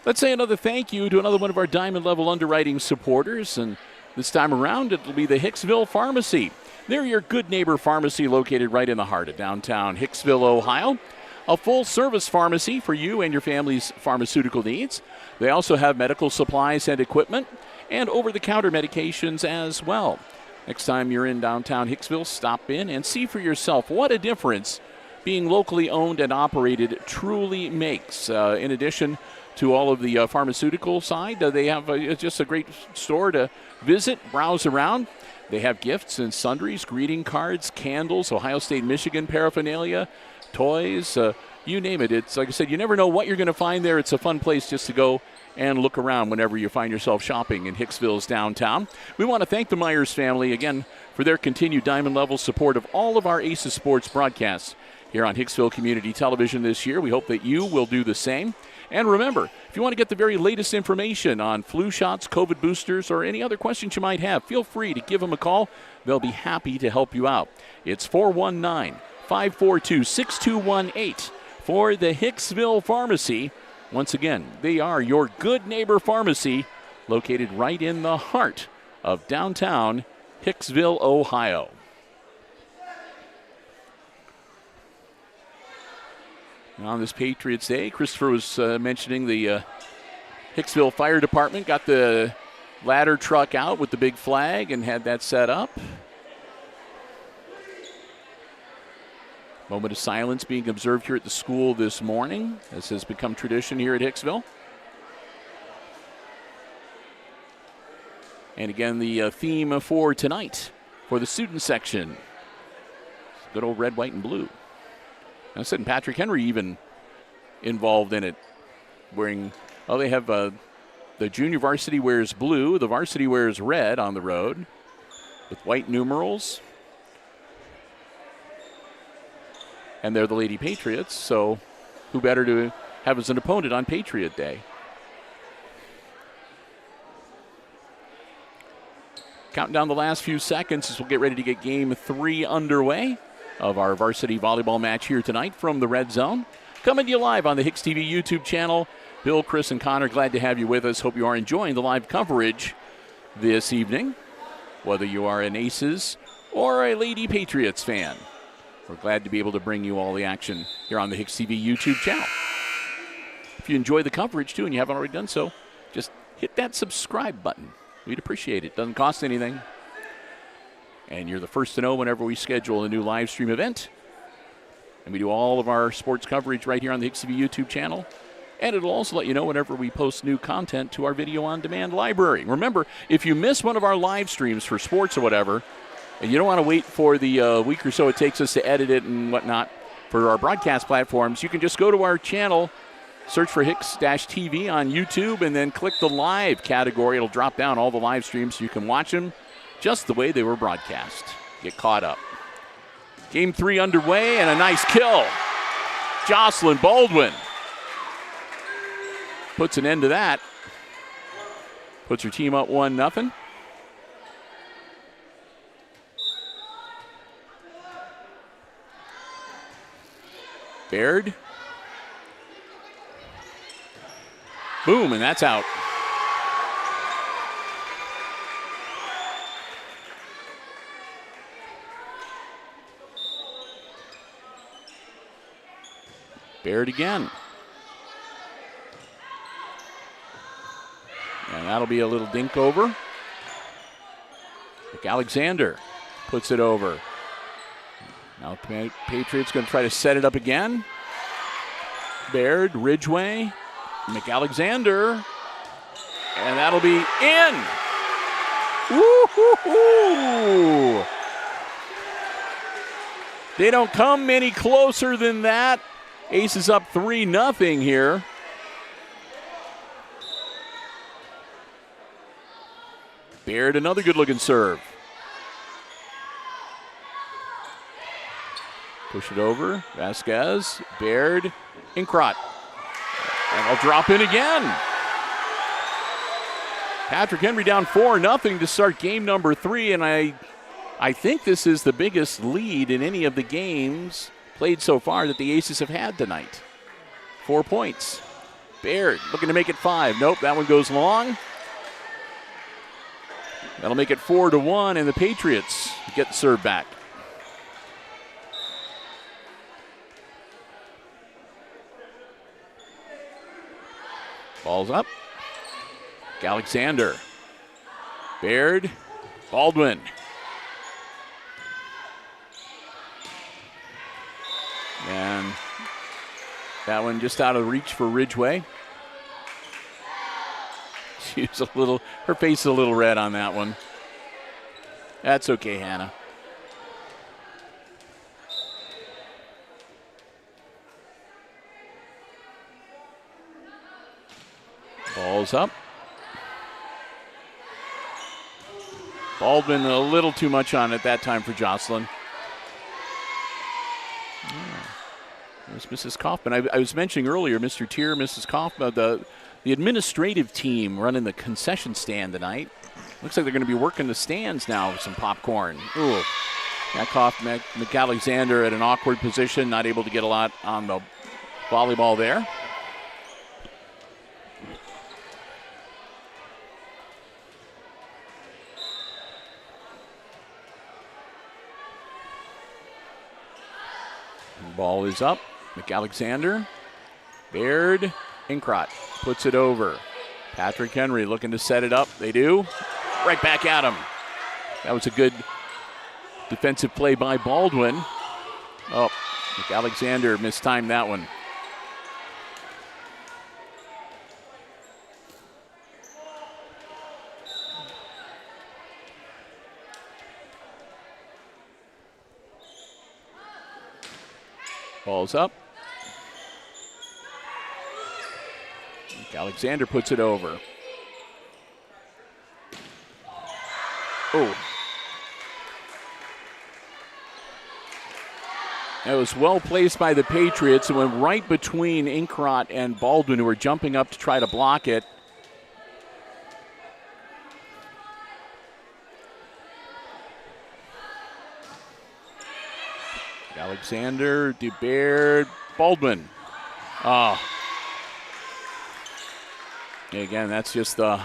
B: Let's say another thank you to another one of our Diamond Level underwriting supporters, and this time around it'll be the Hicksville Pharmacy. They're your good neighbor pharmacy located right in the heart of downtown Hicksville, Ohio. A full-service pharmacy for you and your family's pharmaceutical needs. They also have medical supplies and equipment, and over-the-counter medications as well. Next time you're in downtown Hicksville, stop in and see for yourself what a difference being locally owned and operated truly makes. In addition to all of the pharmaceutical side, they have just a great store to visit, browse around. They have gifts and sundries, greeting cards, candles, Ohio State, Michigan paraphernalia, toys, you name it. It's like I said, you never know what you're going to find there. It's a fun place just to go and look around whenever you find yourself shopping in Hicksville's downtown. We want to thank the Myers family again for their continued diamond level support of all of our Aces Sports broadcasts here on Hicksville Community Television this year. We hope that you will do the same. And remember, if you want to get the very latest information on flu shots, COVID boosters, or any other questions you might have, feel free to give them a call. They'll be happy to help you out. It's 419-542-6218 for the Hicksville Pharmacy. Once again, they are your good neighbor pharmacy located right in the heart of downtown Hicksville, Ohio. On this Patriots Day, Christopher was mentioning the Hicksville Fire Department got the ladder truck out with the big flag and had that set up. Moment of silence being observed here at the school this morning, as has become tradition here at Hicksville. And again, the theme for tonight for the student section, good old red, white, and blue. I said Patrick Henry even involved in it, wearing, they have the junior varsity wears blue, the varsity wears red on the road with white numerals. And they're the Lady Patriots, so who better to have as an opponent on Patriot Day? Counting down the last few seconds as we'll get ready to get Game 3 underway of our varsity volleyball match here tonight from the Red Zone. Coming to you live on the HIX-TV YouTube channel. Bill, Chris, and Connor, glad to have you with us. Hope you are enjoying the live coverage this evening, whether you are an Aces or a Lady Patriots fan. We're glad to be able to bring you all the action here on the HIX-TV YouTube channel. If you enjoy the coverage, too, and you haven't already done so, just hit that subscribe button. We'd appreciate it. Doesn't cost anything. And you're the first to know whenever we schedule a new live stream event. And we do all of our sports coverage right here on the HIX-TV YouTube channel. And it'll also let you know whenever we post new content to our video on demand library. Remember, if you miss one of our live streams for sports or whatever, and you don't want to wait for the week or so it takes us to edit it and whatnot for our broadcast platforms, you can just go to our channel, search for HIX-TV on YouTube, and then click the live category. It'll drop down all the live streams so you can watch them just the way they were broadcast. Get caught up. Game 3 underway, and a nice kill. Jocelyn Baldwin puts an end to that. Puts her team up 1-0. Baird. Boom, and that's out. Baird again. And that'll be a little dink over. Alexander puts it over. Now Patriots going to try to set it up again. Baird, Ridgway, McAlexander, and that'll be in. Woo-hoo-hoo! They don't come any closer than that. Aces up 3-0 here. Baird, another good-looking serve. Push it over. Vasquez, Baird, Inkrot. And I'll drop in again. Patrick Henry down 4-0 to start game number 3, and I think this is the biggest lead in any of the games played so far that the Aces have had tonight. 4 points. Baird looking to make it 5. Nope, that one goes long. That'll make it 4-1, and the Patriots get the serve back. Ball's up. Alexander. Baird. Baldwin. And that one just out of reach for Ridgway. She's her face is a little red on that one. That's okay, Hannah. Ball's up. Baldwin a little too much on it that time for Jocelyn. There's Mrs. Kaufman. I was mentioning earlier, Mr. Tier, Mrs. Kaufman, the administrative team running the concession stand tonight. Looks like they're going to be working the stands now with some popcorn. Ooh. McAlexander at an awkward position, not able to get a lot on the volleyball there. Ball is up. McAlexander, Baird, Inkrot puts it over. Patrick Henry looking to set it up. They do. Right back at him. That was a good defensive play by Baldwin. Oh, McAlexander mistimed that one. Ball's up. Alexander puts it over. Oh. That was well placed by the Patriots. It went right between Inkrot and Baldwin, who were jumping up to try to block it. Alexander, DeBaird, Baldwin. Oh. Again, that's just the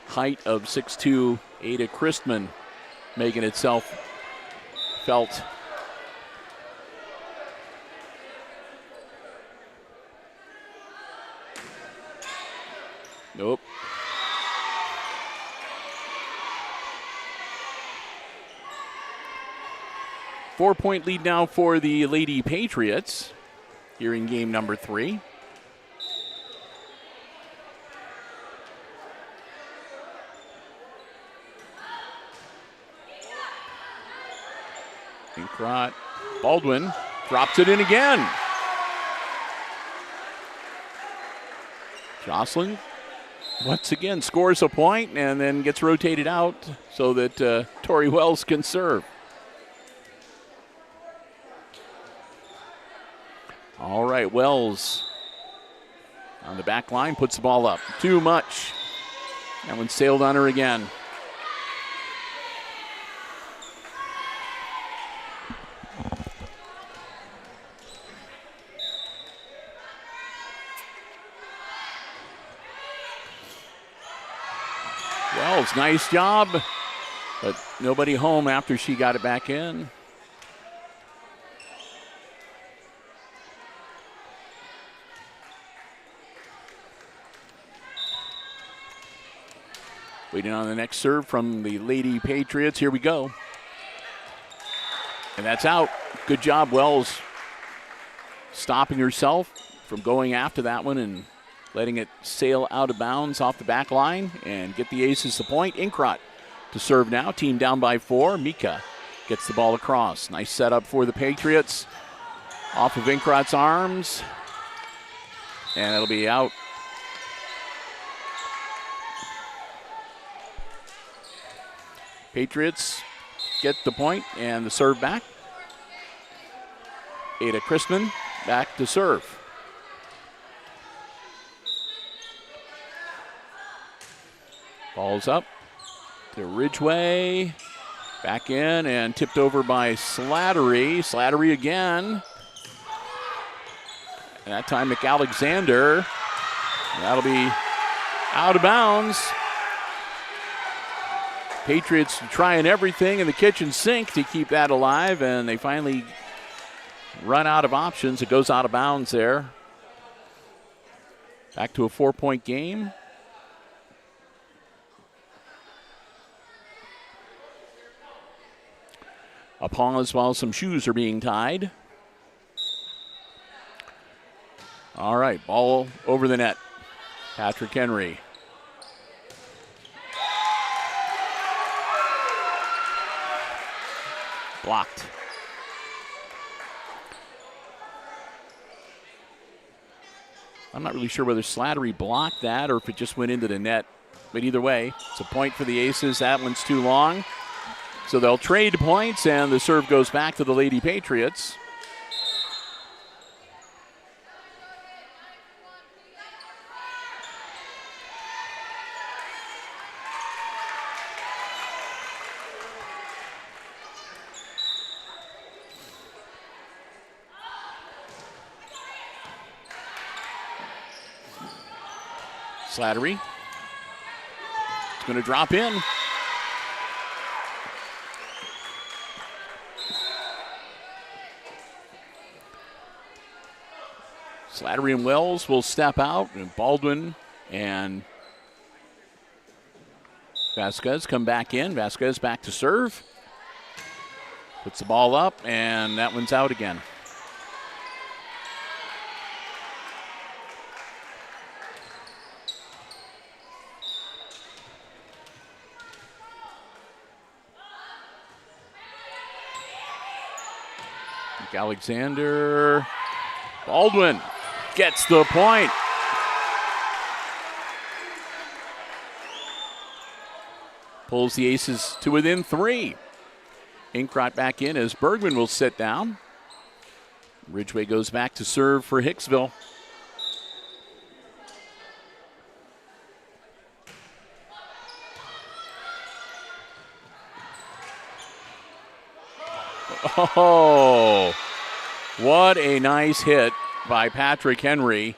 B: height of 6'2", Ada Christman making itself felt. Nope. Four-point lead now for the Lady Patriots here in game number 3. Inkrot, Baldwin drops it in again. Jocelyn once again scores a point and then gets rotated out so that Tori Wells can serve. All right, Wells on the back line puts the ball up. Too much. That one sailed on her again. Wells, nice job, but nobody home after she got it back in. Waiting on the next serve from the Lady Patriots. Here we go. And that's out. Good job, Wells, stopping herself from going after that one and letting it sail out of bounds off the back line and get the aces the point. Inkrot to serve now. Team down by 4. Mika gets the ball across. Nice setup for the Patriots. Off of Inkrot's arms. And it'll be out. Patriots get the point and the serve back. Ada Christman back to serve. Ball's up to Ridgway. Back in and tipped over by Slattery. Slattery again. And that time McAlexander. That'll be out of bounds. Patriots trying everything in the kitchen sink to keep that alive, and they finally run out of options. It goes out of bounds there. Back to a 4-point game. A pause while some shoes are being tied. All right, ball over the net. Patrick Henry. Blocked. I'm not really sure whether Slattery blocked that or if it just went into the net. But either way, it's a point for the Aces. That one's too long. So they'll trade points, and the serve goes back to the Lady Patriots. Slattery. It's going to drop in. Slattery and Wells will step out, and Baldwin and Vasquez come back in. Vasquez back to serve. Puts the ball up, and that one's out again. Alexander. Baldwin gets the point. Pulls the Aces to within 3. Inkrot back in as Bergman will sit down. Ridgway goes back to serve for Hicksville. Oh, what a nice hit by Patrick Henry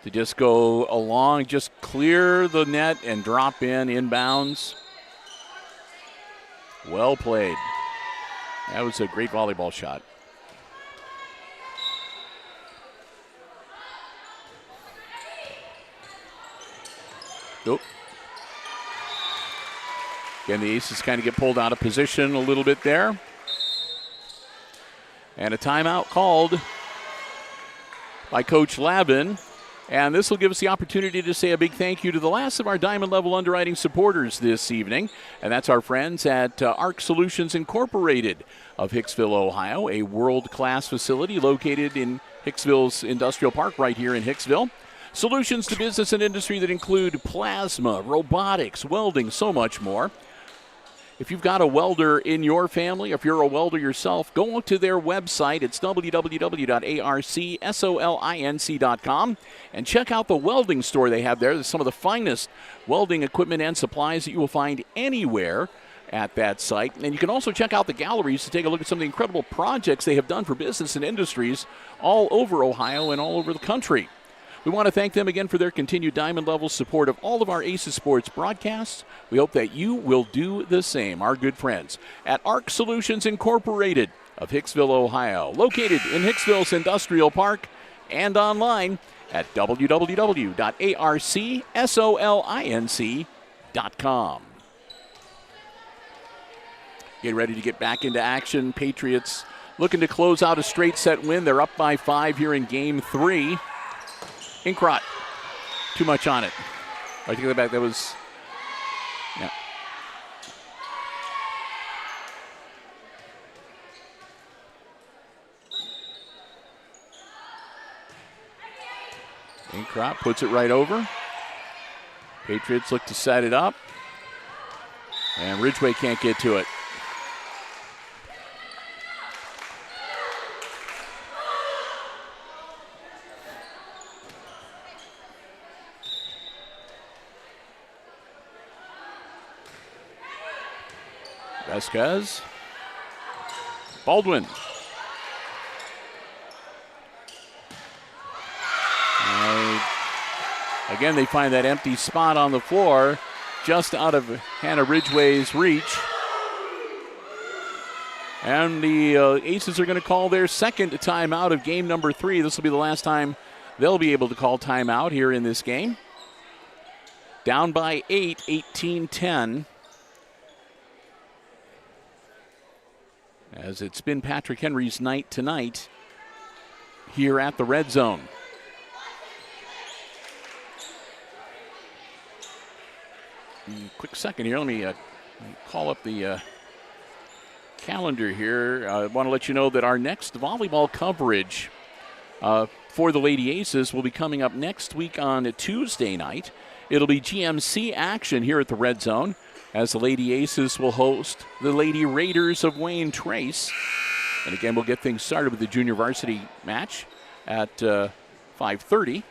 B: to just go along, just clear the net and drop in inbounds. Well played. That was a great volleyball shot. Nope. Again, the Aces kind of get pulled out of position a little bit there. And a timeout called by Coach Lavin. And this will give us the opportunity to say a big thank you to the last of our Diamond Level Underwriting supporters this evening. And that's our friends at ARC Solutions Incorporated of Hicksville, Ohio, a world-class facility located in Hicksville's Industrial Park right here in Hicksville. Solutions to business and industry that include plasma, robotics, welding, so much more. If you've got a welder in your family, if you're a welder yourself, go to their website. It's www.arcsolinc.com and check out the welding store they have there. There's some of the finest welding equipment and supplies that you will find anywhere at that site. And you can also check out the galleries to take a look at some of the incredible projects they have done for business and industries all over Ohio and all over the country. We want to thank them again for their continued diamond level support of all of our Aces Sports broadcasts. We hope that you will do the same. Our good friends at ARC Solutions Incorporated of Hicksville, Ohio, located in Hicksville's Industrial Park and online at www.arcsolinc.com. Get ready to get back into action. Patriots looking to close out a straight set win. They're up by 5 here in Game 3. Inkrot, too much on it. I take that back. That was, yeah. Inkrot puts it right over. Patriots look to set it up. And Ridgway can't get to it. Vasquez. Baldwin. Again, they find that empty spot on the floor just out of Hannah Ridgway's reach. And the Aces are going to call their second timeout of game number 3. This will be the last time they'll be able to call timeout here in this game. Down by 8, 18-10. As it's been Patrick Henry's night tonight here at the Red Zone. Quick second here. Let me call up the calendar here. I want to let you know that our next volleyball coverage for the Lady Aces will be coming up next week on a Tuesday night. It'll be GMC action here at the Red Zone, as the Lady Aces will host the Lady Raiders of Wayne Trace. And again, we'll get things started with the junior varsity match at 5:30.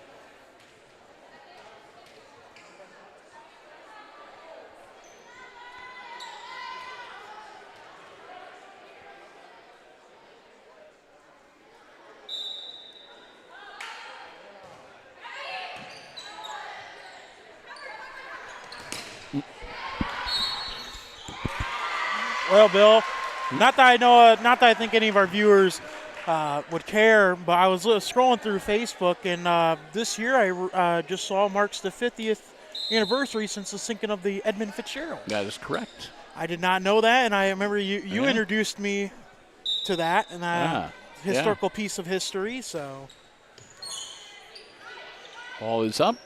A: Well, Bill, not that I think any of our viewers would care, but I was scrolling through Facebook, and this year I just saw marks the 50th anniversary since the sinking of the Edmund Fitzgerald.
B: That is correct.
A: I did not know that, and I remember you introduced me to that, and historical piece of history. So,
B: ball is up.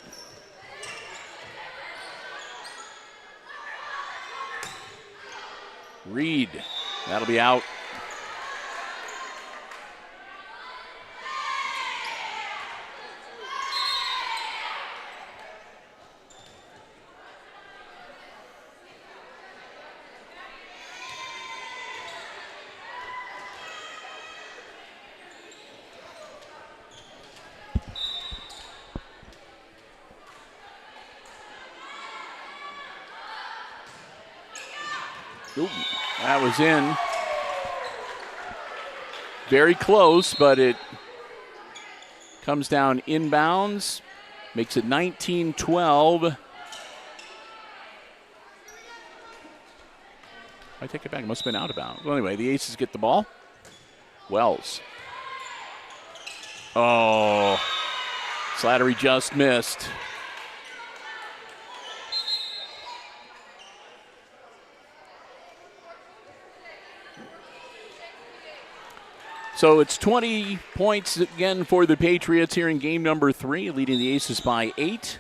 B: Reed, that'll be out. Ooh, that was in. Very close, but it comes down inbounds. Makes it 19-12. I take it back. It must have been out of bounds. Well, anyway, the Aces get the ball. Wells. Oh, Slattery just missed. So it's 20 points again for the Patriots here in game number 3, leading the Aces by 8.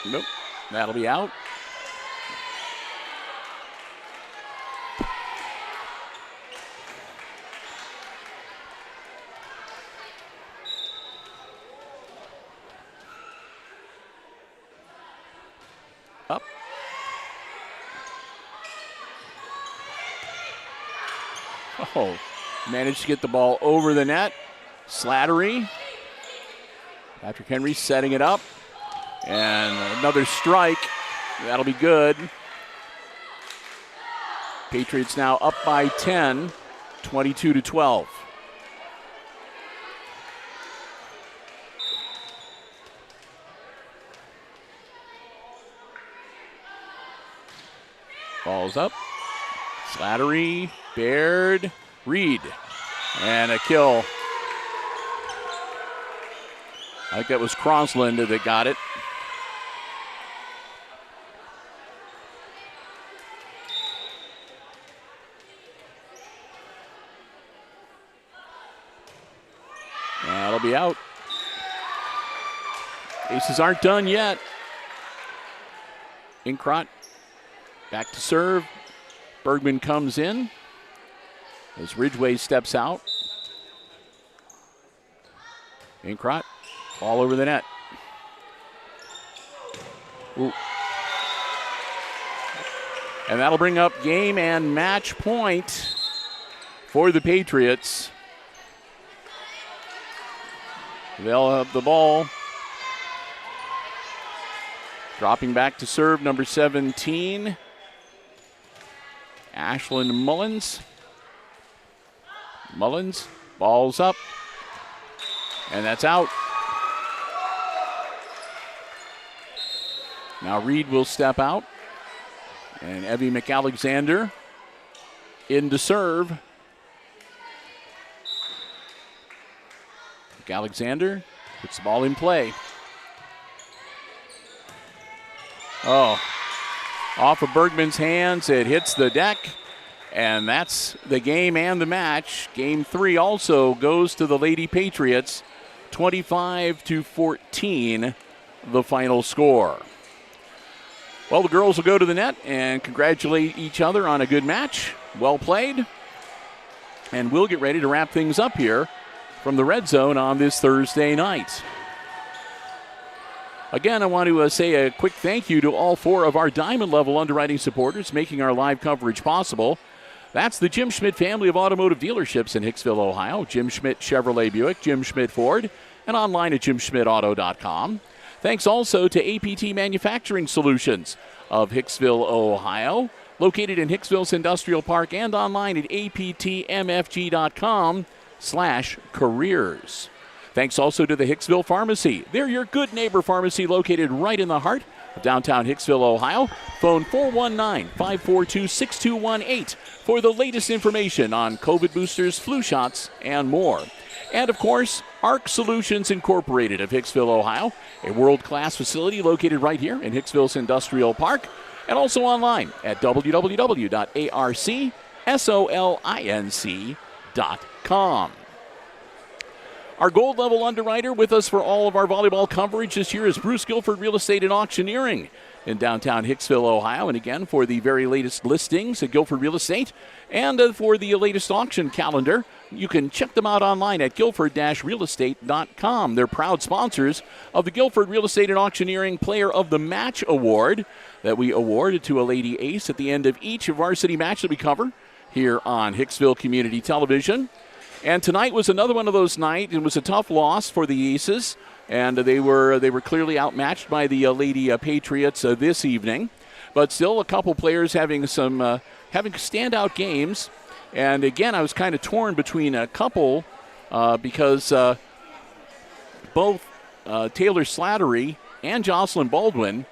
B: Nope, that'll be out. Up. Oh, managed to get the ball over the net. Slattery. Patrick Henry setting it up. And another strike. That'll be good. Patriots now up by 10, 22-12. Ball's up. Slattery, Baird, Reed. And a kill. I think that was Crossland that got it. That'll be out. Aces aren't done yet. Inkrot back to serve. Bergman comes in as Ridgway steps out. Inkrot, ball over the net. Ooh. And that'll bring up game and match point for the Patriots. They'll have the ball. Dropping back to serve, number 17, Ashlyn Mullins. Mullins, ball's up, and that's out. Now Reed will step out, and Evie McAlexander in to serve. McAlexander puts the ball in play. Oh, off of Bergman's hands, it hits the deck, and that's the game and the match. Game 3 also goes to the Lady Patriots, 25-14, the final score. Well, the girls will go to the net and congratulate each other on a good match. Well played. And we'll get ready to wrap things up here from the Red Zone on this Thursday night. Again, I want to say a quick thank you to all 4 of our Diamond Level underwriting supporters making our live coverage possible. That's the Jim Schmidt family of automotive dealerships in Hicksville, Ohio. Jim Schmidt Chevrolet Buick, Jim Schmidt Ford, and online at jimschmidtauto.com. Thanks also to APT Manufacturing Solutions of Hicksville, Ohio, located in Hicksville's Industrial Park and online at aptmfg.com/careers. Thanks also to the Hicksville Pharmacy. They're your good neighbor pharmacy located right in the heart of downtown Hicksville, Ohio. Phone 419-542-6218 for the latest information on COVID boosters, flu shots, and more. And, of course, ARC Solutions Incorporated of Hicksville, Ohio, a world-class facility located right here in Hicksville's Industrial Park, and also online at www.arcsolinc.com. Our gold level underwriter with us for all of our volleyball coverage this year is Bruce Guilford Real Estate and Auctioneering in downtown Hicksville, Ohio. And again, for the very latest listings at Guilford Real Estate and for the latest auction calendar, you can check them out online at guilford-realestate.com. They're proud sponsors of the Guilford Real Estate and Auctioneering Player of the Match Award that we awarded to a lady ace at the end of each varsity match that we cover here on Hicksville Community Television. And tonight was another one of those nights. It was a tough loss for the Aces, and they were clearly outmatched by the Lady Patriots this evening. But still, a couple players having standout games. And again, I was kind of torn between a couple because both Taylor Slattery and Jocelyn Baldwin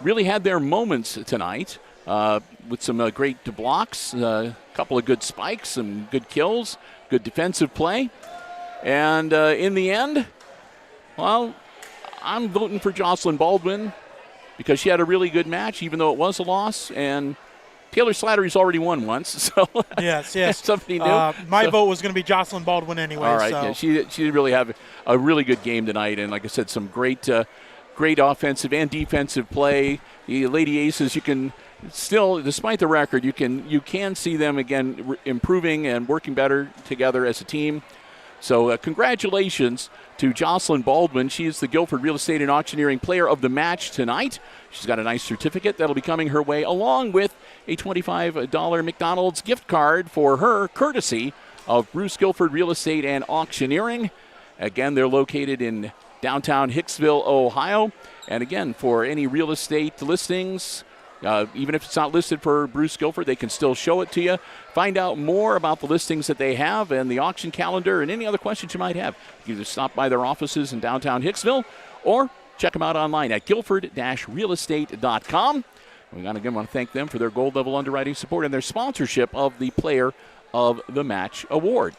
B: really had their moments tonight with some great blocks, a couple of good spikes, some good kills. Good defensive play. And in the end, well, I'm voting for Jocelyn Baldwin because she had a really good match, even though it was a loss. And Taylor Slattery's already won once, so
A: yes.
B: somebody new.
A: My vote was going to be Jocelyn Baldwin anyway.
B: All right,
A: so.
B: yeah, she did really have a really good game tonight. And like I said, some great offensive and defensive play. The Lady Aces, you can still, despite the record, you can see them again improving and working better together as a team. So congratulations to Jocelyn Baldwin. She is the Guilford Real Estate and Auctioneering Player of the Match tonight. She's got a nice certificate that'll be coming her way, along with a $25 McDonald's gift card for her, courtesy of Bruce Guilford Real Estate and Auctioneering. Again, they're located in downtown Hicksville, Ohio. And again, for any real estate listings, even if it's not listed for Bruce Guilford, they can still show it to you. Find out more about the listings that they have and the auction calendar and any other questions you might have. You can either stop by their offices in downtown Hicksville or check them out online at guilford-realestate.com. We again want to thank them for their gold level underwriting support and their sponsorship of the Player of the Match Award.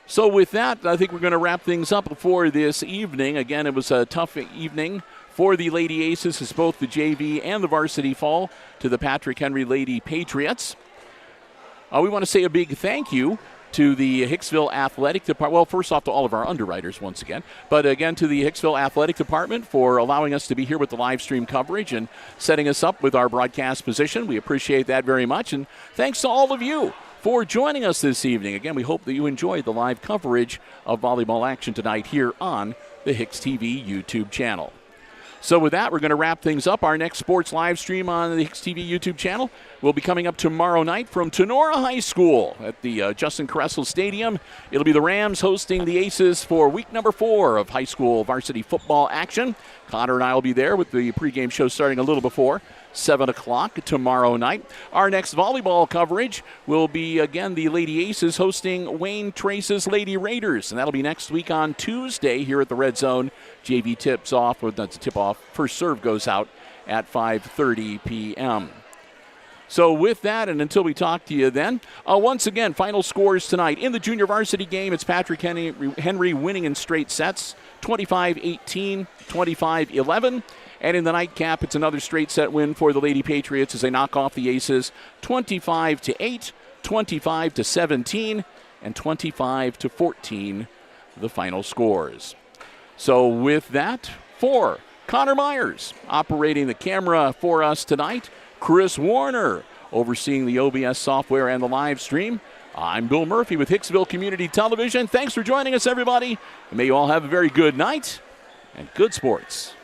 B: So with that, I think we're going to wrap things up for this evening. Again, it was a tough evening for the Lady Aces as both the JV and the varsity fall to the Patrick Henry Lady Patriots. We want to say a big thank you to the Hicksville Athletic Department. Well, first off, to all of our underwriters once again. But again, to the Hicksville Athletic Department for allowing us to be here with the live stream coverage and setting us up with our broadcast position. We appreciate that very much. And thanks to all of you for joining us this evening. Again, we hope that you enjoyed the live coverage of volleyball action tonight here on the HIX-TV YouTube channel. So with that, we're going to wrap things up. Our next sports live stream on the HIX-TV YouTube channel will be coming up tomorrow night from Tenora High School at the Justin Caressel Stadium. It'll be the Rams hosting the Aces for week number 4 of high school varsity football action. Connor and I will be there with the pregame show starting a little before 7 o'clock tomorrow night. Our next volleyball coverage will be, again, the Lady Aces hosting Wayne Trace's Lady Raiders, and that'll be next week on Tuesday here at the Red Zone. JV tips off, or that's a tip-off. First serve goes out at 5:30 p.m. So with that, and until we talk to you then, once again, final scores tonight. In the junior varsity game, it's Patrick Henry winning in straight sets, 25-18, 25-11. And in the nightcap, it's another straight set win for the Lady Patriots as they knock off the Aces 25-8, 25-17, and 25-14 the final scores. So with that, for Connor Myers operating the camera for us tonight, Chris Warner overseeing the OBS software and the live stream, I'm Bill Murphy with Hicksville Community Television. Thanks for joining us, everybody. And may you all have a very good night and good sports.